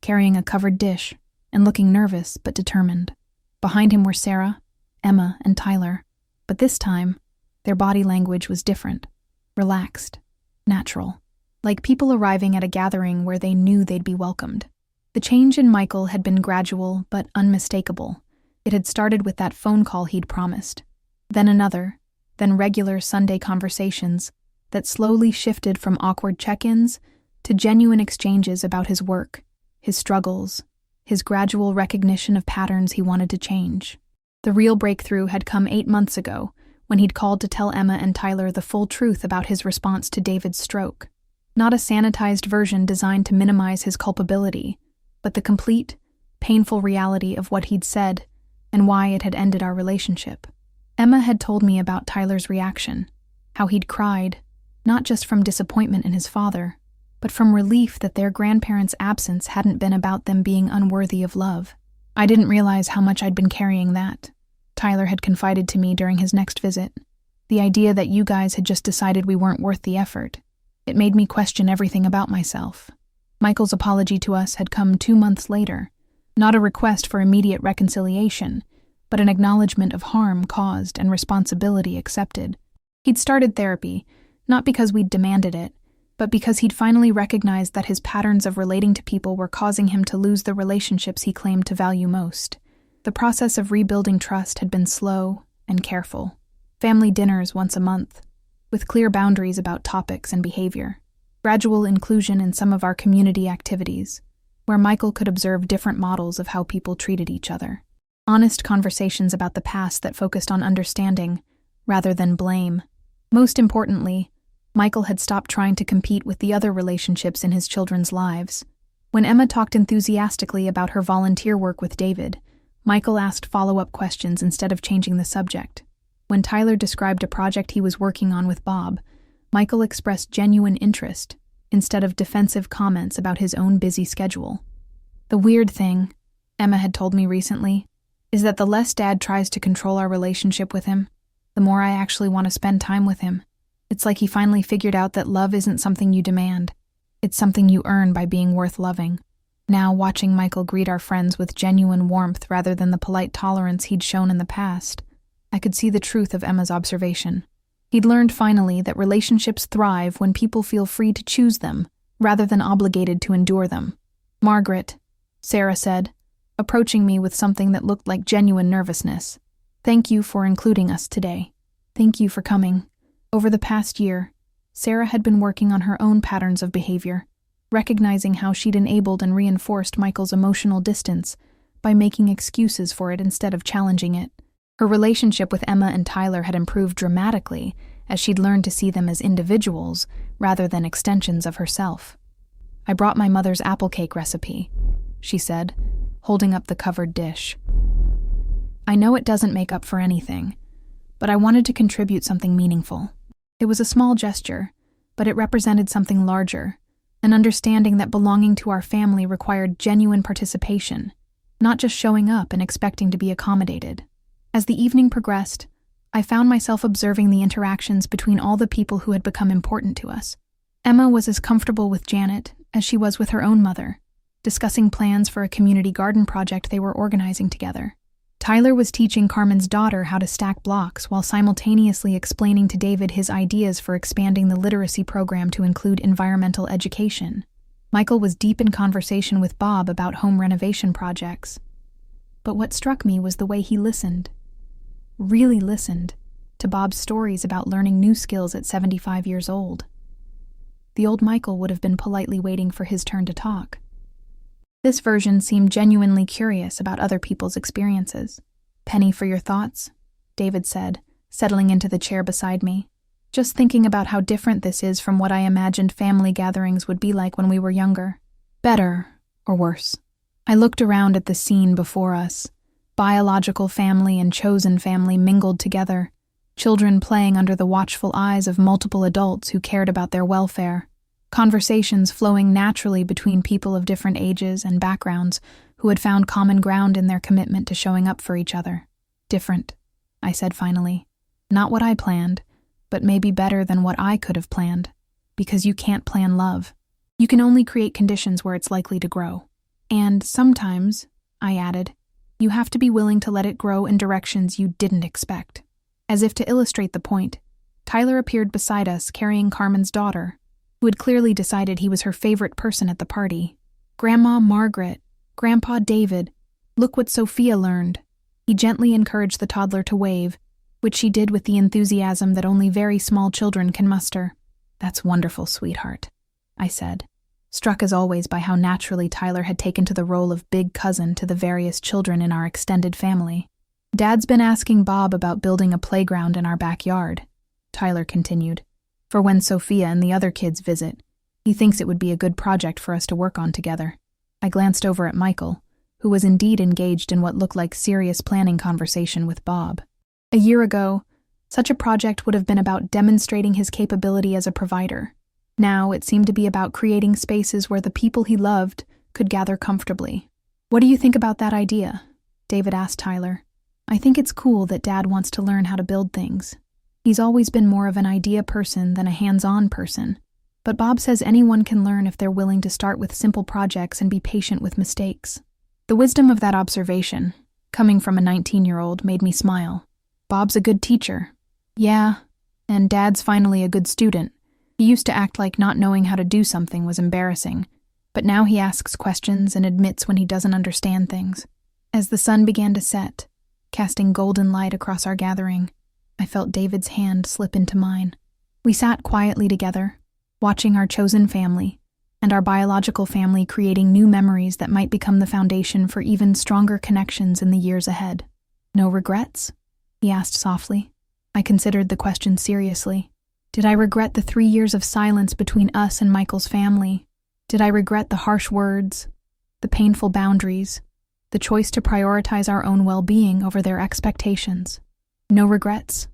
carrying a covered dish, and looking nervous but determined. Behind him were Sarah, Emma, and Tyler, but this time, their body language was different, relaxed, natural, like people arriving at a gathering where they knew they'd be welcomed. The change in Michael had been gradual but unmistakable. It had started with that phone call he'd promised, then another, then regular Sunday conversations that slowly shifted from awkward check-ins to genuine exchanges about his work, his struggles, his gradual recognition of patterns he wanted to change. The real breakthrough had come 8 months ago, when he'd called to tell Emma and Tyler the full truth about his response to David's stroke. Not a sanitized version designed to minimize his culpability, but the complete, painful reality of what he'd said and why it had ended our relationship. Emma had told me about Tyler's reaction, how he'd cried, not just from disappointment in his father, but from relief that their grandparents' absence hadn't been about them being unworthy of love. I didn't realize how much I'd been carrying that. Tyler had confided to me during his next visit. The idea that you guys had just decided we weren't worth the effort. It made me question everything about myself. Michael's apology to us had come 2 months later, not a request for immediate reconciliation, but an acknowledgement of harm caused and responsibility accepted. He'd started therapy, not because we'd demanded it, but because he'd finally recognized that his patterns of relating to people were causing him to lose the relationships he claimed to value most. The process of rebuilding trust had been slow and careful. Family dinners once a month, with clear boundaries about topics and behavior. Gradual inclusion in some of our community activities, where Michael could observe different models of how people treated each other. Honest conversations about the past that focused on understanding, rather than blame. Most importantly, Michael had stopped trying to compete with the other relationships in his children's lives. When Emma talked enthusiastically about her volunteer work with David, Michael asked follow-up questions instead of changing the subject. When Tyler described a project he was working on with Bob, Michael expressed genuine interest, instead of defensive comments about his own busy schedule. The weird thing, Emma had told me recently, is that the less Dad tries to control our relationship with him, the more I actually want to spend time with him. It's like he finally figured out that love isn't something you demand. It's something you earn by being worth loving. Now, watching Michael greet our friends with genuine warmth rather than the polite tolerance he'd shown in the past, I could see the truth of Emma's observation. He'd learned finally that relationships thrive when people feel free to choose them, rather than obligated to endure them. "Margaret," Sarah said, approaching me with something that looked like genuine nervousness. "Thank you for including us today. Thank you for coming." Over the past year, Sarah had been working on her own patterns of behavior, recognizing how she'd enabled and reinforced Michael's emotional distance by making excuses for it instead of challenging it. Her relationship with Emma and Tyler had improved dramatically as she'd learned to see them as individuals rather than extensions of herself. "I brought my mother's apple cake recipe," she said, holding up the covered dish. "I know it doesn't make up for anything, but I wanted to contribute something meaningful." It was a small gesture, but it represented something larger, an understanding that belonging to our family required genuine participation, not just showing up and expecting to be accommodated. As the evening progressed, I found myself observing the interactions between all the people who had become important to us. Emma was as comfortable with Janet as she was with her own mother, discussing plans for a community garden project they were organizing together. Tyler was teaching Carmen's daughter how to stack blocks while simultaneously explaining to David his ideas for expanding the literacy program to include environmental education. Michael was deep in conversation with Bob about home renovation projects. But what struck me was the way he listened. Really listened to Bob's stories about learning new skills at 75 years old. The old Michael would have been politely waiting for his turn to talk. This version seemed genuinely curious about other people's experiences. "Penny for your thoughts," David said, settling into the chair beside me. "Just thinking about how different this is from what I imagined family gatherings would be like when we were younger. Better or worse?" I looked around at the scene before us. Biological family and chosen family mingled together, children playing under the watchful eyes of multiple adults who cared about their welfare, conversations flowing naturally between people of different ages and backgrounds who had found common ground in their commitment to showing up for each other. Different, I said finally. Not what I planned, but maybe better than what I could have planned. Because you can't plan love. You can only create conditions where it's likely to grow. And sometimes, I added, you have to be willing to let it grow in directions you didn't expect. As if to illustrate the point, Tyler appeared beside us carrying Carmen's daughter, who had clearly decided he was her favorite person at the party. Grandma Margaret, Grandpa David, look what Sophia learned. He gently encouraged the toddler to wave, which she did with the enthusiasm that only very small children can muster. That's wonderful, sweetheart, I said, struck as always by how naturally Tyler had taken to the role of big cousin to the various children in our extended family. Dad's been asking Bob about building a playground in our backyard, Tyler continued, for when Sophia and the other kids visit. He thinks it would be a good project for us to work on together. I glanced over at Michael, who was indeed engaged in what looked like serious planning conversation with Bob. A year ago, such a project would have been about demonstrating his capability as a provider. Now it seemed to be about creating spaces where the people he loved could gather comfortably. What do you think about that idea? David asked Tyler. I think it's cool that Dad wants to learn how to build things. He's always been more of an idea person than a hands-on person. But Bob says anyone can learn if they're willing to start with simple projects and be patient with mistakes. The wisdom of that observation, coming from a 19-year-old, made me smile. Bob's a good teacher. Yeah, and Dad's finally a good student. He used to act like not knowing how to do something was embarrassing, but now he asks questions and admits when he doesn't understand things. As the sun began to set, casting golden light across our gathering, I felt David's hand slip into mine. We sat quietly together, watching our chosen family and our biological family creating new memories that might become the foundation for even stronger connections in the years ahead. No regrets? He asked softly. I considered the question seriously. Did I regret the 3 years of silence between us and Michael's family? Did I regret the harsh words, the painful boundaries, the choice to prioritize our own well-being over their expectations? No regrets,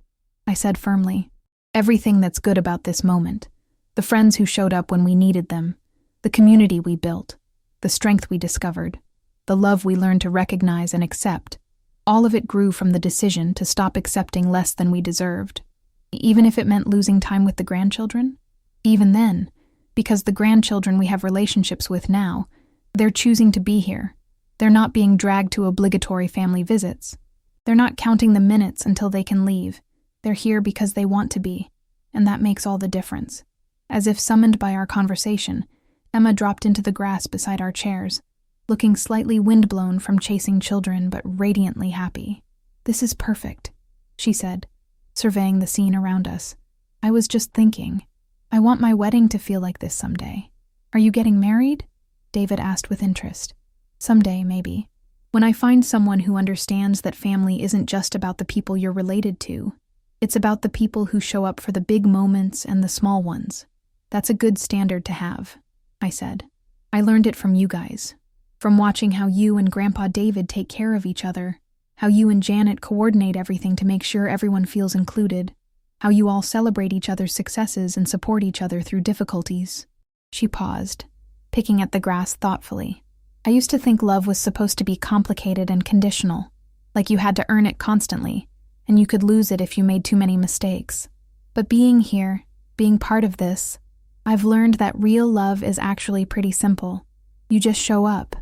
I said firmly. Everything that's good about this moment, the friends who showed up when we needed them, the community we built, the strength we discovered, the love we learned to recognize and accept, all of it grew from the decision to stop accepting less than we deserved. Even if it meant losing time with the grandchildren? Even then, because the grandchildren we have relationships with now, they're choosing to be here. They're not being dragged to obligatory family visits. They're not counting the minutes until they can leave. They're here because they want to be, and that makes all the difference. As if summoned by our conversation, Emma dropped into the grass beside our chairs, looking slightly windblown from chasing children but radiantly happy. This is perfect, she said, surveying the scene around us. I was just thinking, I want my wedding to feel like this someday. Are you getting married? David asked with interest. Someday, maybe. When I find someone who understands that family isn't just about the people you're related to, it's about the people who show up for the big moments and the small ones. That's a good standard to have, I said. I learned it from you guys. From watching how you and Grandpa David take care of each other, how you and Janet coordinate everything to make sure everyone feels included, how you all celebrate each other's successes and support each other through difficulties. She paused, picking at the grass thoughtfully. I used to think love was supposed to be complicated and conditional, like you had to earn it constantly, and you could lose it if you made too many mistakes. But being here, being part of this, I've learned that real love is actually pretty simple. You just show up.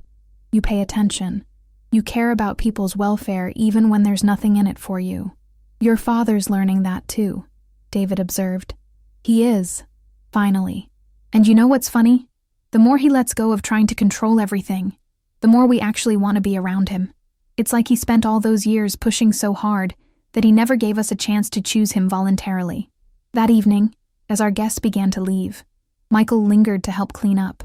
You pay attention. You care about people's welfare even when there's nothing in it for you. Your father's learning that too, David observed. He is, finally. And you know what's funny? The more he lets go of trying to control everything, the more we actually want to be around him. It's like he spent all those years pushing so hard that he never gave us a chance to choose him voluntarily. That evening, as our guests began to leave, Michael lingered to help clean up.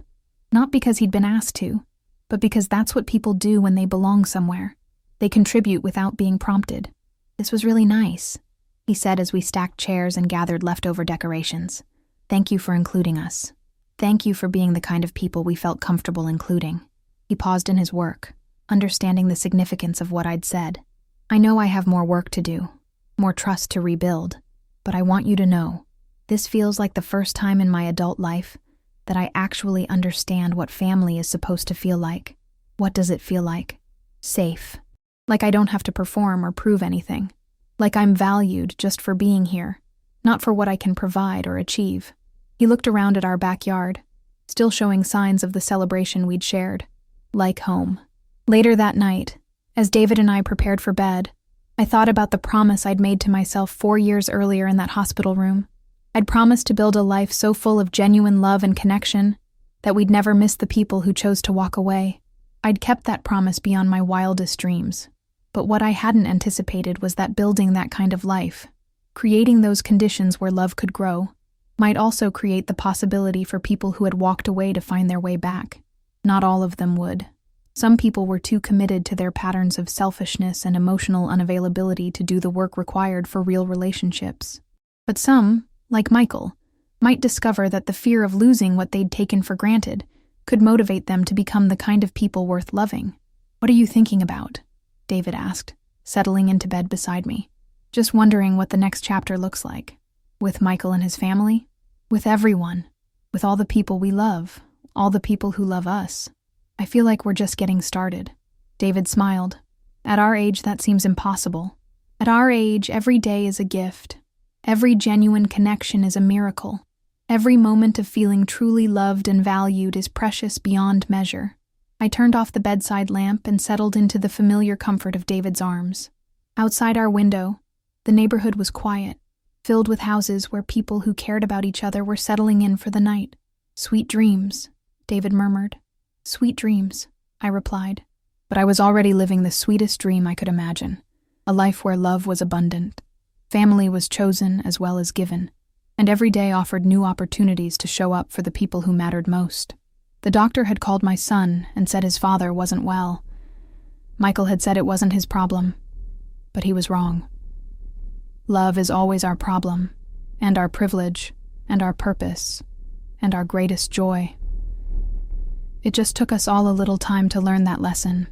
Not because he'd been asked to, but because that's what people do when they belong somewhere. They contribute without being prompted. This was really nice, he said as we stacked chairs and gathered leftover decorations. Thank you for including us. Thank you for being the kind of people we felt comfortable including. He paused in his work, understanding the significance of what I'd said. I know I have more work to do, more trust to rebuild, but I want you to know, this feels like the first time in my adult life that I actually understand what family is supposed to feel like. What does it feel like? Safe. Like I don't have to perform or prove anything. Like I'm valued just for being here, not for what I can provide or achieve. He looked around at our backyard, still showing signs of the celebration we'd shared. Like home. Later that night, as David and I prepared for bed, I thought about the promise I'd made to myself 4 years earlier in that hospital room. I'd promised to build a life so full of genuine love and connection that we'd never miss the people who chose to walk away. I'd kept that promise beyond my wildest dreams. But what I hadn't anticipated was that building that kind of life, creating those conditions where love could grow, might also create the possibility for people who had walked away to find their way back. Not all of them would. Some people were too committed to their patterns of selfishness and emotional unavailability to do the work required for real relationships. But some, like Michael, might discover that the fear of losing what they'd taken for granted could motivate them to become the kind of people worth loving. "What are you thinking about?" David asked, settling into bed beside me. "Just wondering what the next chapter looks like. With Michael and his family? With everyone. With all the people we love. All the people who love us. I feel like we're just getting started." David smiled. "At our age, that seems impossible. At our age, every day is a gift. Every genuine connection is a miracle. Every moment of feeling truly loved and valued is precious beyond measure." I turned off the bedside lamp and settled into the familiar comfort of David's arms. Outside our window, the neighborhood was quiet, filled with houses where people who cared about each other were settling in for the night. "Sweet dreams," David murmured. "Sweet dreams," I replied. But I was already living the sweetest dream I could imagine, a life where love was abundant, family was chosen as well as given, and every day offered new opportunities to show up for the people who mattered most. The doctor had called my son and said his father wasn't well. Michael had said it wasn't his problem, but he was wrong. Love is always our problem, and our privilege, and our purpose, and our greatest joy. It just took us all a little time to learn that lesson,